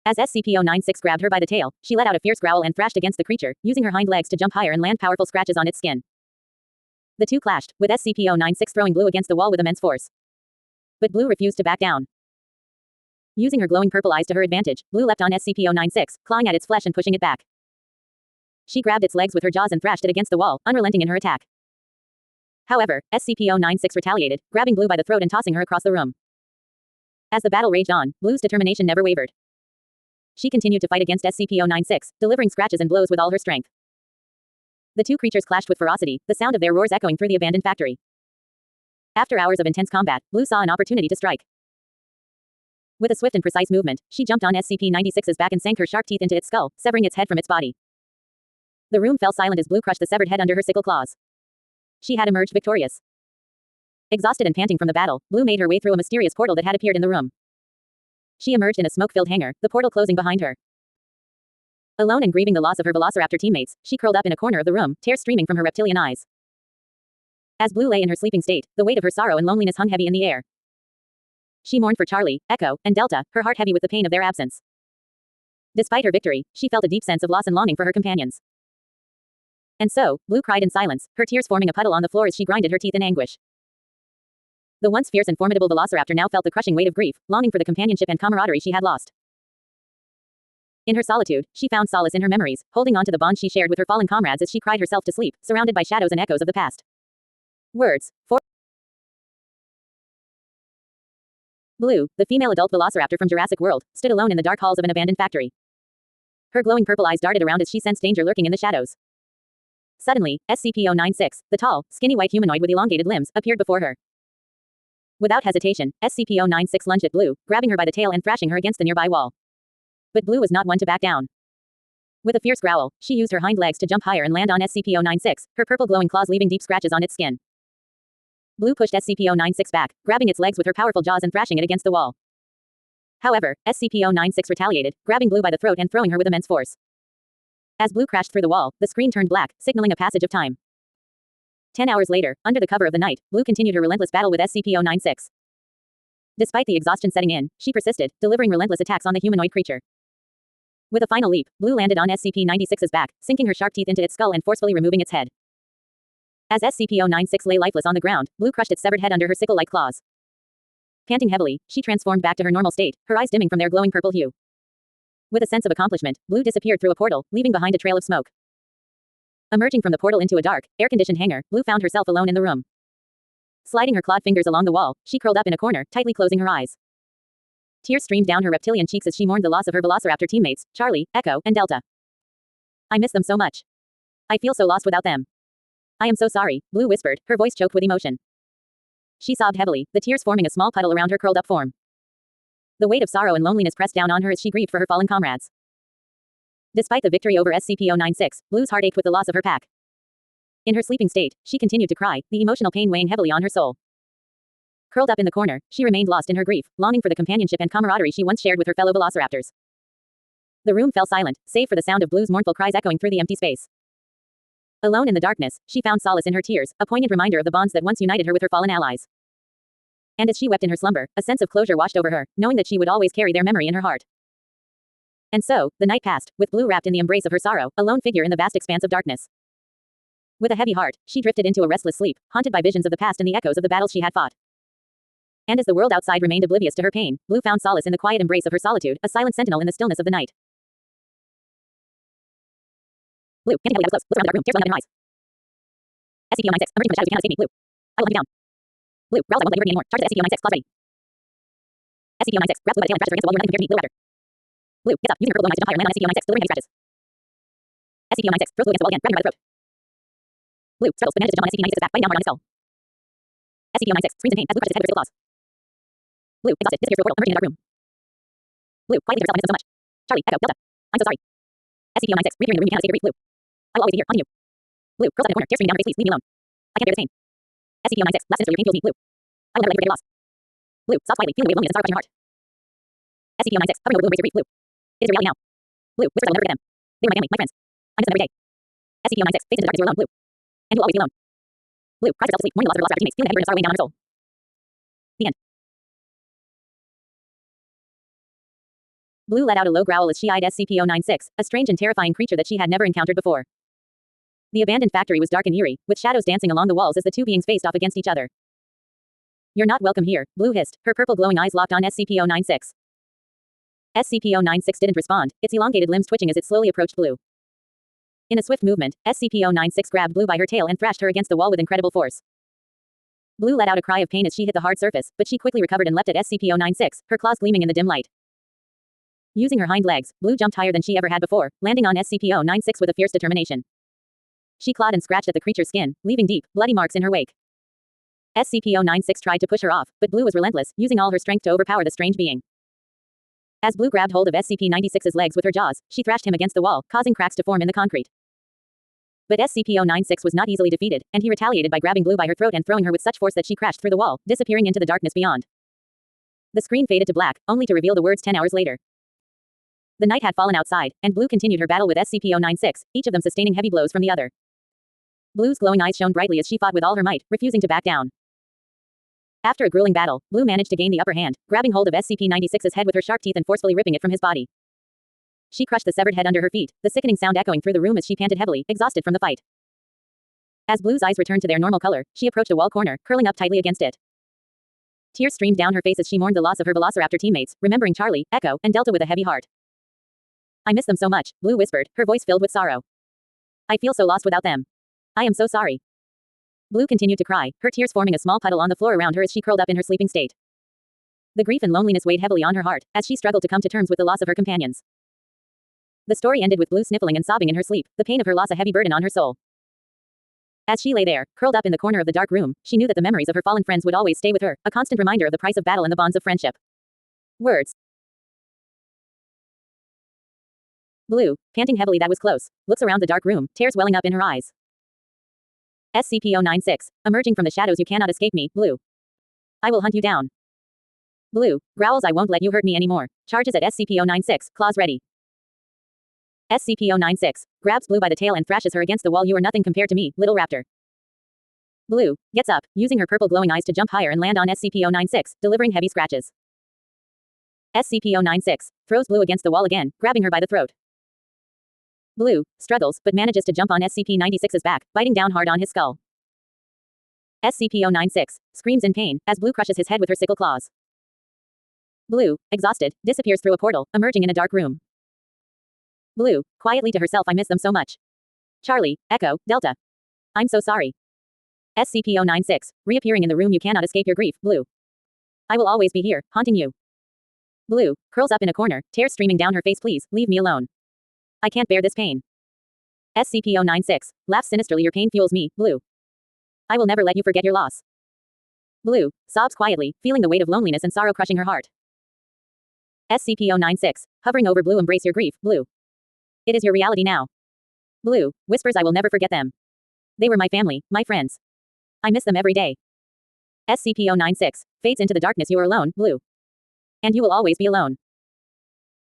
As SCP-096 grabbed her by the tail, she let out a fierce growl and thrashed against the creature, using her hind legs to jump higher and land powerful scratches on its skin. The two clashed, with SCP-096 throwing Blue against the wall with immense force. But Blue refused to back down. Using her glowing purple eyes to her advantage, Blue leapt on SCP-096, clawing at its flesh and pushing it back. She grabbed its legs with her jaws and thrashed it against the wall, unrelenting in her attack. However, SCP-096 retaliated, grabbing Blue by the throat and tossing her across the room. As the battle raged on, Blue's determination never wavered. She continued to fight against SCP-096, delivering scratches and blows with all her strength. The two creatures clashed with ferocity, the sound of their roars echoing through the abandoned factory. After hours of intense combat, Blue saw an opportunity to strike. With a swift and precise movement, she jumped on SCP-96's back and sank her sharp teeth into its skull, severing its head from its body. The room fell silent as Blue crushed the severed head under her sickle claws. She had emerged victorious. Exhausted and panting from the battle, Blue made her way through a mysterious portal that had appeared in the room. She emerged in a smoke-filled hangar, the portal closing behind her. Alone and grieving the loss of her velociraptor teammates, she curled up in a corner of the room, tears streaming from her reptilian eyes. As Blue lay in her sleeping state, the weight of her sorrow and loneliness hung heavy in the air. She mourned for Charlie, Echo, and Delta, her heart heavy with the pain of their absence. Despite her victory, she felt a deep sense of loss and longing for her companions. And so, Blue cried in silence, her tears forming a puddle on the floor as she grinded her teeth in anguish. The once fierce and formidable velociraptor now felt the crushing weight of grief, longing for the companionship and camaraderie she had lost. In her solitude, she found solace in her memories, holding on to the bond she shared with her fallen comrades as she cried herself to sleep, surrounded by shadows and echoes of the past. Words. Blue, the female adult velociraptor from Jurassic World, stood alone in the dark halls of an abandoned factory. Her glowing purple eyes darted around as she sensed danger lurking in the shadows. Suddenly, SCP-096, the tall, skinny white humanoid with elongated limbs, appeared before her. Without hesitation, SCP-096 lunged at Blue, grabbing her by the tail and thrashing her against the nearby wall. But Blue was not one to back down. With a fierce growl, she used her hind legs to jump higher and land on SCP-096, her purple glowing claws leaving deep scratches on its skin. Blue pushed SCP-096 back, grabbing its legs with her powerful jaws and thrashing it against the wall. However, SCP-096 retaliated, grabbing Blue by the throat and throwing her with immense force. As Blue crashed through the wall, the screen turned black, signaling a passage of time. 10 hours later, under the cover of the night, Blue continued her relentless battle with SCP-096. Despite the exhaustion setting in, she persisted, delivering relentless attacks on the humanoid creature. With a final leap, Blue landed on SCP-96's back, sinking her sharp teeth into its skull and forcefully removing its head. As SCP-096 lay lifeless on the ground, Blue crushed its severed head under her sickle-like claws. Panting heavily, she transformed back to her normal state, her eyes dimming from their glowing purple hue. With a sense of accomplishment, Blue disappeared through a portal, leaving behind a trail of smoke. Emerging from the portal into a dark, air-conditioned hangar, Blue found herself alone in the room. Sliding her clawed fingers along the wall, she curled up in a corner, tightly closing her eyes. Tears streamed down her reptilian cheeks as she mourned the loss of her velociraptor teammates, Charlie, Echo, and Delta. I miss them so much. I feel so lost without them. I am so sorry, Blue whispered, her voice choked with emotion. She sobbed heavily, the tears forming a small puddle around her curled up form. The weight of sorrow and loneliness pressed down on her as she grieved for her fallen comrades. Despite the victory over SCP-096, Blue's heart ached with the loss of her pack. In her sleeping state, she continued to cry, the emotional pain weighing heavily on her soul. Curled up in the corner, she remained lost in her grief, longing for the companionship and camaraderie she once shared with her fellow velociraptors. The room fell silent, save for the sound of Blue's mournful cries echoing through the empty space. Alone in the darkness, she found solace in her tears, a poignant reminder of the bonds that once united her with her fallen allies. And as she wept in her slumber, a sense of closure washed over her, knowing that she would always carry their memory in her heart. And so, the night passed, with Blue wrapped in the embrace of her sorrow, a lone figure in the vast expanse of darkness. With a heavy heart, she drifted into a restless sleep, haunted by visions of the past and the echoes of the battles she had fought. And as the world outside remained oblivious to her pain, Blue found solace in the quiet embrace of her solitude, a silent sentinel in the stillness of the night. Blue, panting heavily, I was close, looked around the dark room, tears welling up in her eyes. SCP-096, emerging from the shadows, you cannot escape me, Blue. I will hunt you down. Blue, growls, I won't let you hurt me anymore. Charge at SCP-096, claws ready. SCP-096, grabs Blue by the tail and thrashes her against the wall, you're nothing compared to me, Blue Raptor. Blue, gets up, using her purple glowing eyes to jump higher and land on SCP-096, delivering heavy scratches. SCP-096, throws Blue against the wall again, grabbing her by the throat. Blue, struggles, but manages to jump on SCP-096's back, biting down hard on its skull. SCP-096, screams in pain, as Blue crushes its head with her sickle claws. Blue, exhausted, disappears through a portal, emerging in the dark room. Blue, quietly to herself, I miss them so much. Charlie, Echo, Delta. I'm so sorry. SCP-096, reappearing in the room, you cannot escape your grief, Blue. I will always be here, haunting you. Blue, curls up in the corner, tears streaming down her face, please, leave me alone. I can't bear this pain. SCP-096, last sinister, your pain fuels me, Blue. I will never let you regret your loss. Blue, sobs quietly, feeling the weight of loneliness and sorrow crushing her heart. SCP-096, hovering over Blue, embrace your grief, Blue. It is a reality now. Blue, whispers I will never forget them. They were my family, my friends. I miss them every day. SCP-096, fades into the darkness, you're alone, Blue. And you will always be alone. Blue, cries herself to sleep, mourning the loss of her velociraptor teammates, feeling the heavy burden of sorrow weighing down on her soul. The end. Blue let out a low growl as she eyed SCP-096, a strange and terrifying creature that she had never encountered before. The abandoned factory was dark and eerie, with shadows dancing along the walls as the two beings faced off against each other. You're not welcome here, Blue hissed, her purple glowing eyes locked on SCP-096. SCP-096 didn't respond, its elongated limbs twitching as it slowly approached Blue. In a swift movement, SCP-096 grabbed Blue by her tail and thrashed her against the wall with incredible force. Blue let out a cry of pain as she hit the hard surface, but she quickly recovered and leapt at SCP-096, her claws gleaming in the dim light. Using her hind legs, Blue jumped higher than she ever had before, landing on SCP-096 with a fierce determination. She clawed and scratched at the creature's skin, leaving deep, bloody marks in her wake. SCP-096 tried to push her off, but Blue was relentless, using all her strength to overpower the strange being. As Blue grabbed hold of SCP-96's legs with her jaws, she thrashed him against the wall, causing cracks to form in the concrete. But SCP-096 was not easily defeated, and he retaliated by grabbing Blue by her throat and throwing her with such force that she crashed through the wall, disappearing into the darkness beyond. The screen faded to black, only to reveal the words 10 hours later. The night had fallen outside, and Blue continued her battle with SCP-096, each of them sustaining heavy blows from the other. Blue's glowing eyes shone brightly as she fought with all her might, refusing to back down. After a grueling battle, Blue managed to gain the upper hand, grabbing hold of SCP-96's head with her sharp teeth and forcefully ripping it from his body. She crushed the severed head under her feet, the sickening sound echoing through the room as she panted heavily, exhausted from the fight. As Blue's eyes returned to their normal color, she approached a wall corner, curling up tightly against it. Tears streamed down her face as she mourned the loss of her velociraptor teammates, remembering Charlie, Echo, and Delta with a heavy heart. "I miss them so much," Blue whispered, her voice filled with sorrow. "I feel so lost without them. I am so sorry." Blue continued to cry, her tears forming a small puddle on the floor around her as she curled up in her sleeping state. The grief and loneliness weighed heavily on her heart, as she struggled to come to terms with the loss of her companions. The story ended with Blue sniffling and sobbing in her sleep, the pain of her loss a heavy burden on her soul. As she lay there, curled up in the corner of the dark room, she knew that the memories of her fallen friends would always stay with her, a constant reminder of the price of battle and the bonds of friendship. Words. Blue, panting heavily that was close, looks around the dark room, tears welling up in her eyes. SCP-096, emerging from the shadows, you cannot escape me, Blue. I will hunt you down. Blue, growls, I won't let you hurt me anymore, charges at SCP-096, claws ready. SCP-096, grabs Blue by the tail and thrashes her against the wall. You are nothing compared to me, little raptor. Blue, gets up, using her purple glowing eyes to jump higher and land on SCP-096, delivering heavy scratches. SCP-096, throws Blue against the wall again, grabbing her by the throat. Blue, struggles, but manages to jump on SCP-96's back, biting down hard on his skull. SCP-096, screams in pain, as Blue crushes his head with her sickle claws. Blue, exhausted, disappears through a portal, emerging in a dark room. Blue, quietly to herself, I miss them so much. Charlie, Echo, Delta. I'm so sorry. SCP-096, reappearing in the room, you cannot escape your grief, Blue. I will always be here, haunting you. Blue, curls up in a corner, tears streaming down her face, please, leave me alone. I can't bear this pain. SCP-096, laughs sinisterly, your pain fuels me, Blue. I will never let you forget your loss. Blue, sobs quietly, feeling the weight of loneliness and sorrow crushing her heart. SCP-096, hovering over Blue, embrace your grief, Blue. It is your reality now. Blue, whispers, I will never forget them. They were my family, my friends. I miss them every day. SCP-096, fades into the darkness, you are alone, Blue. And you will always be alone.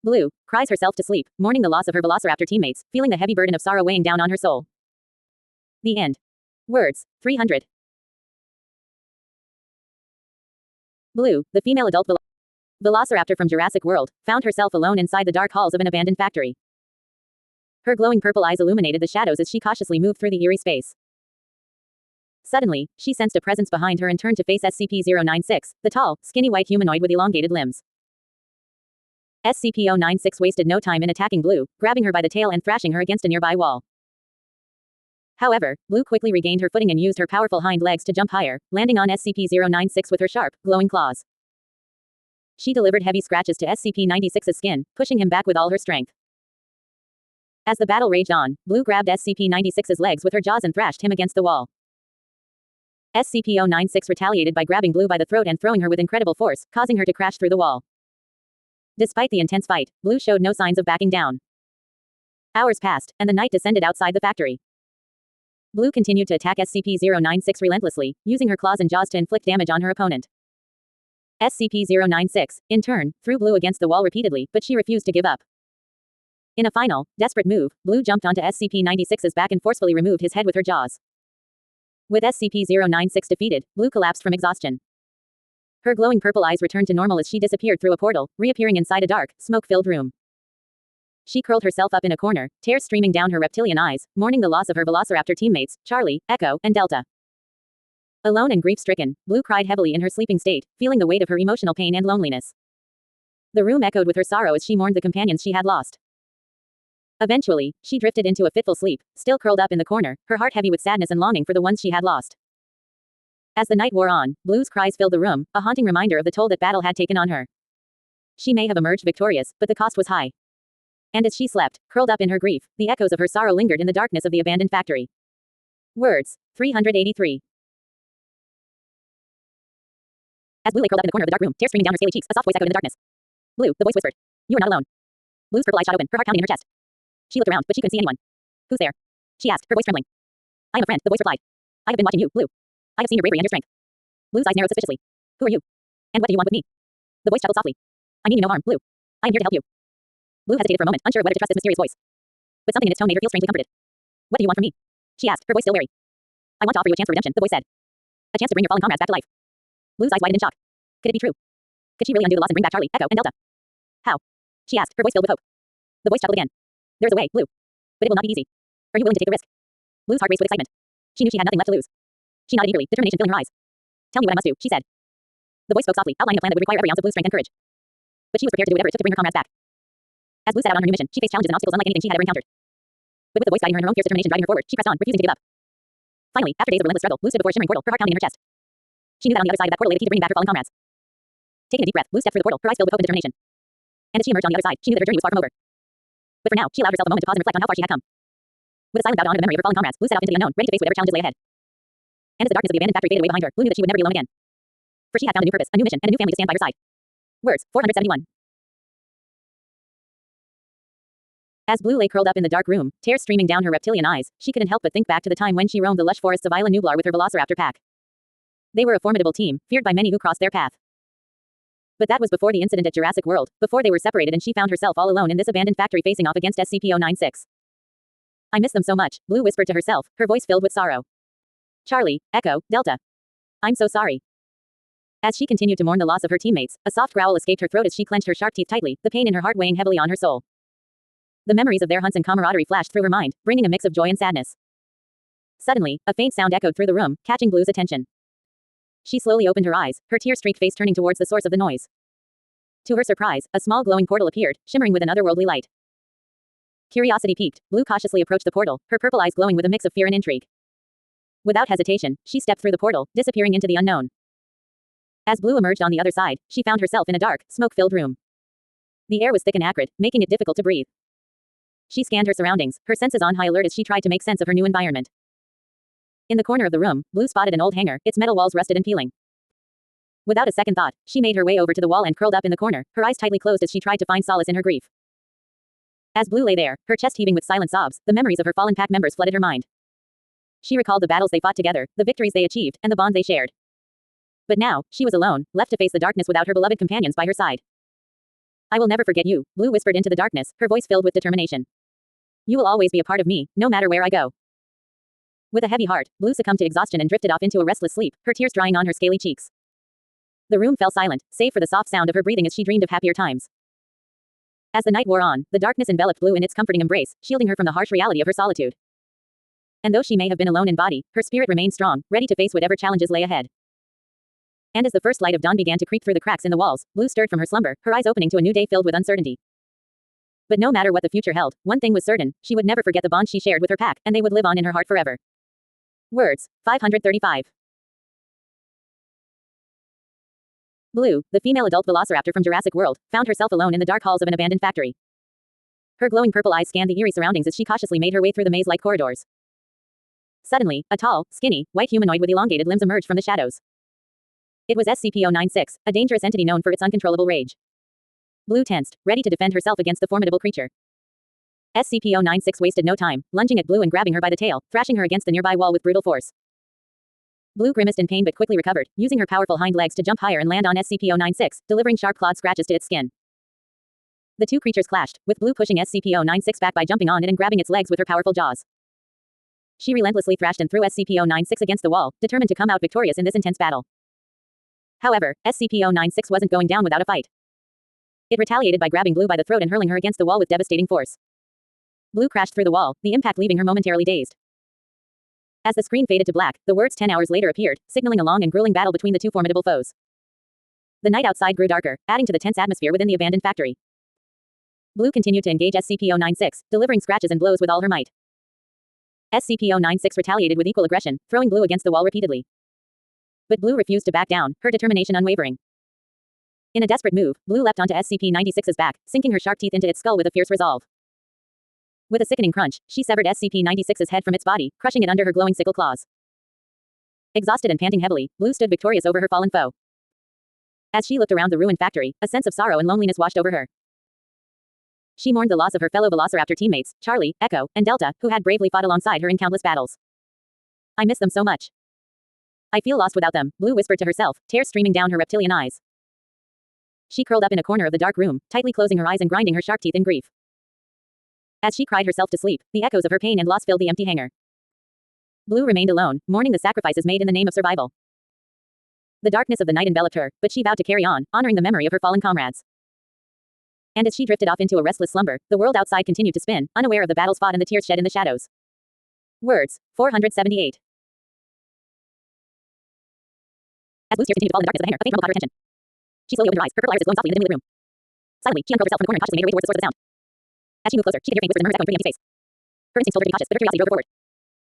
Blue, cries herself to sleep, mourning the loss of her velociraptor teammates, feeling the heavy burden of sorrow weighing down on her soul. The end. Words, 300. Blue, the female adult velociraptor from Jurassic World, found herself alone inside the dark halls of an abandoned factory. Her glowing purple eyes illuminated the shadows as she cautiously moved through the eerie space. Suddenly, she sensed a presence behind her and turned to face SCP-096, the tall, skinny white humanoid with elongated limbs. SCP-096 wasted no time in attacking Blue, grabbing her by the tail and thrashing her against a nearby wall. However, Blue quickly regained her footing and used her powerful hind legs to jump higher, landing on SCP-096 with her sharp, glowing claws. She delivered heavy scratches to SCP-96's skin, pushing him back with all her strength. As the battle raged on, Blue grabbed SCP-96's legs with her jaws and thrashed him against the wall. SCP-096 retaliated by grabbing Blue by the throat and throwing her with incredible force, causing her to crash through the wall. Despite the intense fight, Blue showed no signs of backing down. Hours passed, and the night descended outside the factory. Blue continued to attack SCP-096 relentlessly, using her claws and jaws to inflict damage on her opponent. SCP-096, in turn, threw Blue against the wall repeatedly, but she refused to give up. In a final, desperate move, Blue jumped onto SCP-96's back and forcefully removed his head with her jaws. With SCP-096 defeated, Blue collapsed from exhaustion. Her glowing purple eyes returned to normal as she disappeared through a portal, reappearing inside a dark, smoke-filled room. She curled herself up in a corner, tears streaming down her reptilian eyes, mourning the loss of her velociraptor teammates, Charlie, Echo, and Delta. Alone and grief-stricken, Blue cried heavily in her sleeping state, feeling the weight of her emotional pain and loneliness. The room echoed with her sorrow as she mourned the companions she had lost. Eventually, she drifted into a fitful sleep, still curled up in the corner, her heart heavy with sadness and longing for the ones she had lost. As the night wore on, Blue's cries filled the room, a haunting reminder of the toll that battle had taken on her. She may have emerged victorious, but the cost was high. And as she slept, curled up in her grief, the echoes of her sorrow lingered in the darkness of the abandoned factory. Words, 383. As Blue lay curled up in the corner of the dark room, tears streaming down her scaly cheeks, a soft voice echoed in the darkness. Blue, the voice whispered. You are not alone. Blue's purple eyes shot open, her heart pounding in her chest. She looked around, but she couldn't see anyone. Who's there? She asked, her voice trembling. I am a friend, the voice replied. I have been watching you, Blue. I have seen your bravery and your strength. Blue's eyes narrowed suspiciously. Who are you? And what do you want with me? The voice chuckled softly. I mean you no harm, Blue. I am here to help you. Blue hesitated for a moment, unsure of whether to trust this mysterious voice. But something in its tone made her feel strangely comforted. What do you want from me? She asked, her voice still wary. I want to offer you a chance for redemption, the voice said. A chance to bring your fallen comrades back to life. Blue's eyes widened in shock. Could it be true? Could she really undo the loss and bring back Charlie, Echo, and Delta? How? She asked, her voice filled with hope. The voice chuckled again. There is a way, Blue. But it will not be easy. Are you willing to take the risk? Blue's heart raced with excitement. She knew she had nothing left to lose. She nodded eagerly, determination filling her eyes. Tell me what I must do, she said. The voice spoke softly, outlining a plan that would require every ounce of Blue's strength and courage. But she was prepared to do whatever it took to bring her comrades back. As Blue set out on her new mission, she faced challenges and obstacles unlike anything she had ever encountered. But with the voice guiding her and her own fierce determination driving her forward, she pressed on, refusing to give up. Finally, after days of relentless struggle, Blue stood before a shimmering portal, her heart pounding in her chest. She knew that on the other side of that portal lay the key to bringing back her fallen comrades. Taking a deep breath, Blue stepped through the portal, her eyes filled with hope and determination. And as she emerged on the other side, she knew that her journey was far from over. But for now, she allowed herself a moment to pause and reflect on how far she had come. With a silent vow to honor the memory of her fallen comrades, Blue set off into the unknown, ready to face whatever challenges lay ahead. And as the darkness of the abandoned factory faded away behind her, Blue knew that she would never be alone again. For she had found a new purpose, a new mission, and a new family to stand by her side. Words, 471. As Blue lay curled up in the dark room, tears streaming down her reptilian eyes, she couldn't help but think back to the time when she roamed the lush forests of Isla Nublar with her velociraptor pack. They were a formidable team, feared by many who crossed their path. But that was before the incident at Jurassic World, before they were separated and she found herself all alone in this abandoned factory facing off against SCP-096. I miss them so much, Blue whispered to herself, her voice filled with sorrow. Charlie, Echo, Delta. I'm so sorry. As she continued to mourn the loss of her teammates, a soft growl escaped her throat as she clenched her sharp teeth tightly, the pain in her heart weighing heavily on her soul. The memories of their hunts and camaraderie flashed through her mind, bringing a mix of joy and sadness. Suddenly, a faint sound echoed through the room, catching Blue's attention. She slowly opened her eyes, her tear-streaked face turning towards the source of the noise. To her surprise, a small glowing portal appeared, shimmering with an otherworldly light. Curiosity piqued, Blue cautiously approached the portal, her purple eyes glowing with a mix of fear and intrigue. Without hesitation, she stepped through the portal, disappearing into the unknown. As Blue emerged on the other side, she found herself in a dark, smoke-filled room. The air was thick and acrid, making it difficult to breathe. She scanned her surroundings, her senses on high alert as she tried to make sense of her new environment. In the corner of the room, Blue spotted an old hangar, its metal walls rusted and peeling. Without a second thought, she made her way over to the wall and curled up in the corner, her eyes tightly closed as she tried to find solace in her grief. As Blue lay there, her chest heaving with silent sobs, the memories of her fallen pack members flooded her mind. She recalled the battles they fought together, the victories they achieved, and the bond they shared. But now, she was alone, left to face the darkness without her beloved companions by her side. I will never forget you, Blue whispered into the darkness, her voice filled with determination. You will always be a part of me, no matter where I go. With a heavy heart, Blue succumbed to exhaustion and drifted off into a restless sleep, her tears drying on her scaly cheeks. The room fell silent, save for the soft sound of her breathing as she dreamed of happier times. As the night wore on, the darkness enveloped Blue in its comforting embrace, shielding her from the harsh reality of her solitude. And though she may have been alone in body, her spirit remained strong, ready to face whatever challenges lay ahead. And as the first light of dawn began to creep through the cracks in the walls, Blue stirred from her slumber, her eyes opening to a new day filled with uncertainty. But no matter what the future held, one thing was certain, she would never forget the bond she shared with her pack, and they would live on in her heart forever. Words, 535. Blue, the female adult velociraptor from Jurassic World, found herself alone in the dark halls of an abandoned factory. Her glowing purple eyes scanned the eerie surroundings as she cautiously made her way through the maze-like corridors. Suddenly, a tall, skinny, white humanoid with elongated limbs emerged from the shadows. It was SCP-096, a dangerous entity known for its uncontrollable rage. Blue tensed, ready to defend herself against the formidable creature. SCP-096 wasted no time, lunging at Blue and grabbing her by the tail, thrashing her against the nearby wall with brutal force. Blue grimaced in pain but quickly recovered, using her powerful hind legs to jump higher and land on SCP-096, delivering sharp clawed scratches to its skin. The two creatures clashed, with Blue pushing SCP-096 back by jumping on it and grabbing its legs with her powerful jaws. She relentlessly thrashed and threw SCP-096 against the wall, determined to come out victorious in this intense battle. However, SCP-096 wasn't going down without a fight. It retaliated by grabbing Blue by the throat and hurling her against the wall with devastating force. Blue crashed through the wall, the impact leaving her momentarily dazed. As the screen faded to black, the words 10 hours later appeared, signaling a long and grueling battle between the two formidable foes. The night outside grew darker, adding to the tense atmosphere within the abandoned factory. Blue continued to engage SCP-096, delivering scratches and blows with all her might. SCP-096 retaliated with equal aggression, throwing Blue against the wall repeatedly. But Blue refused to back down, her determination unwavering. In a desperate move, Blue leapt onto SCP-96's back, sinking her sharp teeth into its skull with a fierce resolve. With a sickening crunch, she severed SCP-96's head from its body, crushing it under her glowing sickle claws. Exhausted and panting heavily, Blue stood victorious over her fallen foe. As she looked around the ruined factory, a sense of sorrow and loneliness washed over her. She mourned the loss of her fellow velociraptor teammates, Charlie, Echo, and Delta, who had bravely fought alongside her in countless battles. I miss them so much. I feel lost without them, Blue whispered to herself, tears streaming down her reptilian eyes. She curled up in a corner of the dark room, tightly closing her eyes and grinding her sharp teeth in grief. As she cried herself to sleep, the echoes of her pain and loss filled the empty hangar. Blue remained alone, mourning the sacrifices made in the name of survival. The darkness of the night enveloped her, but she vowed to carry on, honoring the memory of her fallen comrades. And as she drifted off into a restless slumber, the world outside continued to spin, unaware of the battles fought and the tears shed in the shadows. Words. 478. As Blue's tears continued to fall in the darkness of the hangar, a faint rumble caught her attention. She slowly opened her eyes, her purple irises glowing softly in the dimly lit room. Silently, she uncovered herself from the corner and cautiously made her way towards the source of the sound. As she moved closer, she could hear faint whispers and murmurs echoing through the empty space. Her instincts told her to be cautious, but her curiosity drove her forward.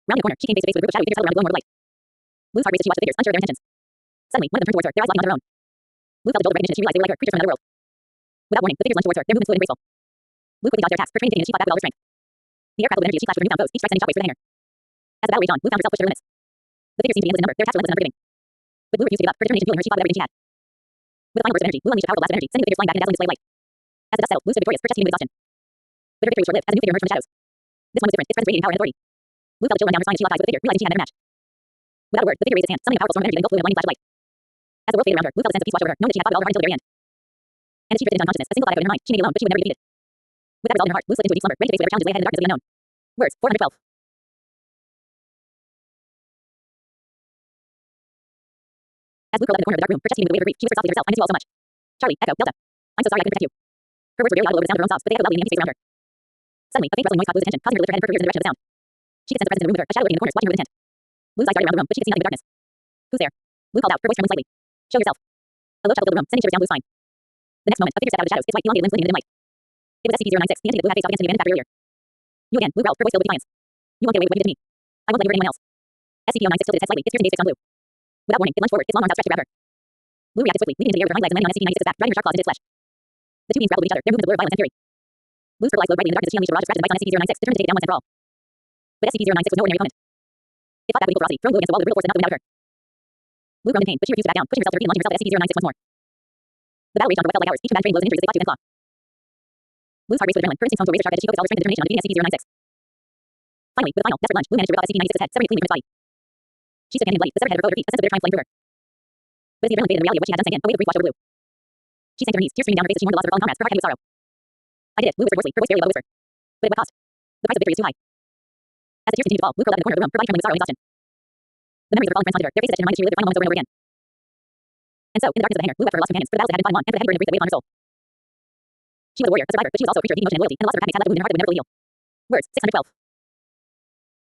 Rounding a corner, she came face to face with a group of shadowy figures huddled around a glowing orb of light. Blue's heart raced as she watched the figures, unsure of their intentions. Suddenly, one of them turned towards her, their eyes locking on their own. Blue felt a jolt of recognition as she realized they were like her, creatures from another world. Without warning, the figures lunged towards her, their movements fluid and graceful. Blue quickly dodged their attacks, her training taking as she fought back with all her strength. The air crackled with energy as she clashed with her newfound foes, each strike sending shockwaves through the hangar. As the battle raged on, Blue found herself pushed to her limits. The figures seemed to be endless in number, their attacks relentless and unforgiving. But Blue refused to give up, her determination fueling her as she fought with everything she had. With a final burst of energy, Blue unleashed a powerful blast of energy, sending the figures flying back in a dazzling display of light. As the dust settled, Blue stood victorious, her chest heaving with exhaustion. But her victory was short-lived, as a new figure emerged from the shadows. This one was different, its presence radiating power and authority. Blue felt a chill run down her spine as she locked eyes with the figure, realizing she had met her match. Without a word, the figure raised its hand, summoning a powerful storm of energy that engulfed Blue in a blinding flash of light. As the world faded around her, Blue felt a sense of peace wash over her, knowing that she had fought it all hard until the very end. And as she drifted into unconsciousness, a single thought echoed in her mind: she may be alone, but she would never be defeated. With that resolve in her heart, Blue slipped into a deep slumber, ready to face whatever challenges lay ahead in the darkness of the unknown. Words. 412. As Blue curled up in the corner of the dark room, her chest heaving with the weight of her grief, she whispered softly to herself: "I miss you all so much. Charlie, Echo, Delta. I'm so sorry I couldn't protect you." Her words were barely audible over the sound of her own sobs, but they echoed loudly in the empty space around her. Suddenly, a faint rustling noise caught Blue's attention, causing her to lift her head and perk her ears in the direction of the sound. She could sense the presence in the room with her, a shadow lurking in the corners, watching her with intent. Blue's eyes darted around the room, but she could see nothing but darkness. "Who's there?" Blue called out, her voice trembling slightly. "Show yourself." A low chuckle filled the room, sending shivers down Blue's spine. The next moment, a figure stepped out of the shadows, its white, elongated limbs gleaming in the dim light. It was SCP-096, the entity that Blue had faced off against in the abandoned factory earlier. "You again," Blue growled, her voice filled with defiance. "You won't get away with what you did to me. I won't let you hurt anyone else." SCP-096 tilted its head slightly, its piercing gaze fixed on Blue. Without warning, it lunged forward, its long arms outstretched to grab her. Blue reacted swiftly, leaping into the air with her hind legs and landing on SCP-096's back, driving her sharp claws into its flesh. The two beings grappled with each other, their movements a blur of violence and fury. Blue's purple eyes glowed brightly in the darkness as she unleashed a barrage of scratches and bites on SCP-096, determined to take it down once and for all. But SCP-096 was no ordinary opponent. It fought back with equal ferocity, throwing Blue against the wall with a brutal force that knocked the wind out of her. Blue groaned in pain, but she refused to back down, pushing herself to repeat and lunging herself at SCP-096 once more. The battle raged on for what felt like hours, each combatant trading blows and injuries as they fought tooth and claw. Blue's heart raced with adrenaline, her instincts honed to a razor sharp edge as she focused all her strength and determination on defeating SCP-096. Finally, with a final, desperate lunge, Blue managed to rip off SCP-096's head, severing it cleanly from its body. She stood panting and bloody, the severed head of her feet, a sense of bitter triumph flowing through her. But as the adrenaline faded and the reality of what she had done sank in, a wave of grief washed over Blue. She sank to her knees, tears streaming down her face as she mourned the loss of her fallen comrades, her heart heavy with sorrow. "I did it," Blue whispered hoarsely, her voice barely above a whisper. "But at what cost? The price of victory is too high." As the tears continued to fall, Blue curled up in the corner of the room, her body trembling with sorrow and exhaustion. The memories of her fallen friends haunted her, their faces etched in her mind as she relived their final moments over and over again. And so, in the darkness of the hangar, Blue wept for her lost companions, for the battles that had been fought and won, and for the heavy burden of grief that weighed upon her soul. She was a warrior, a survivor, but she was also a creature of deep emotion and loyalty, and the loss of her companions had left a wound in her heart that would never fully heal. Words. 612.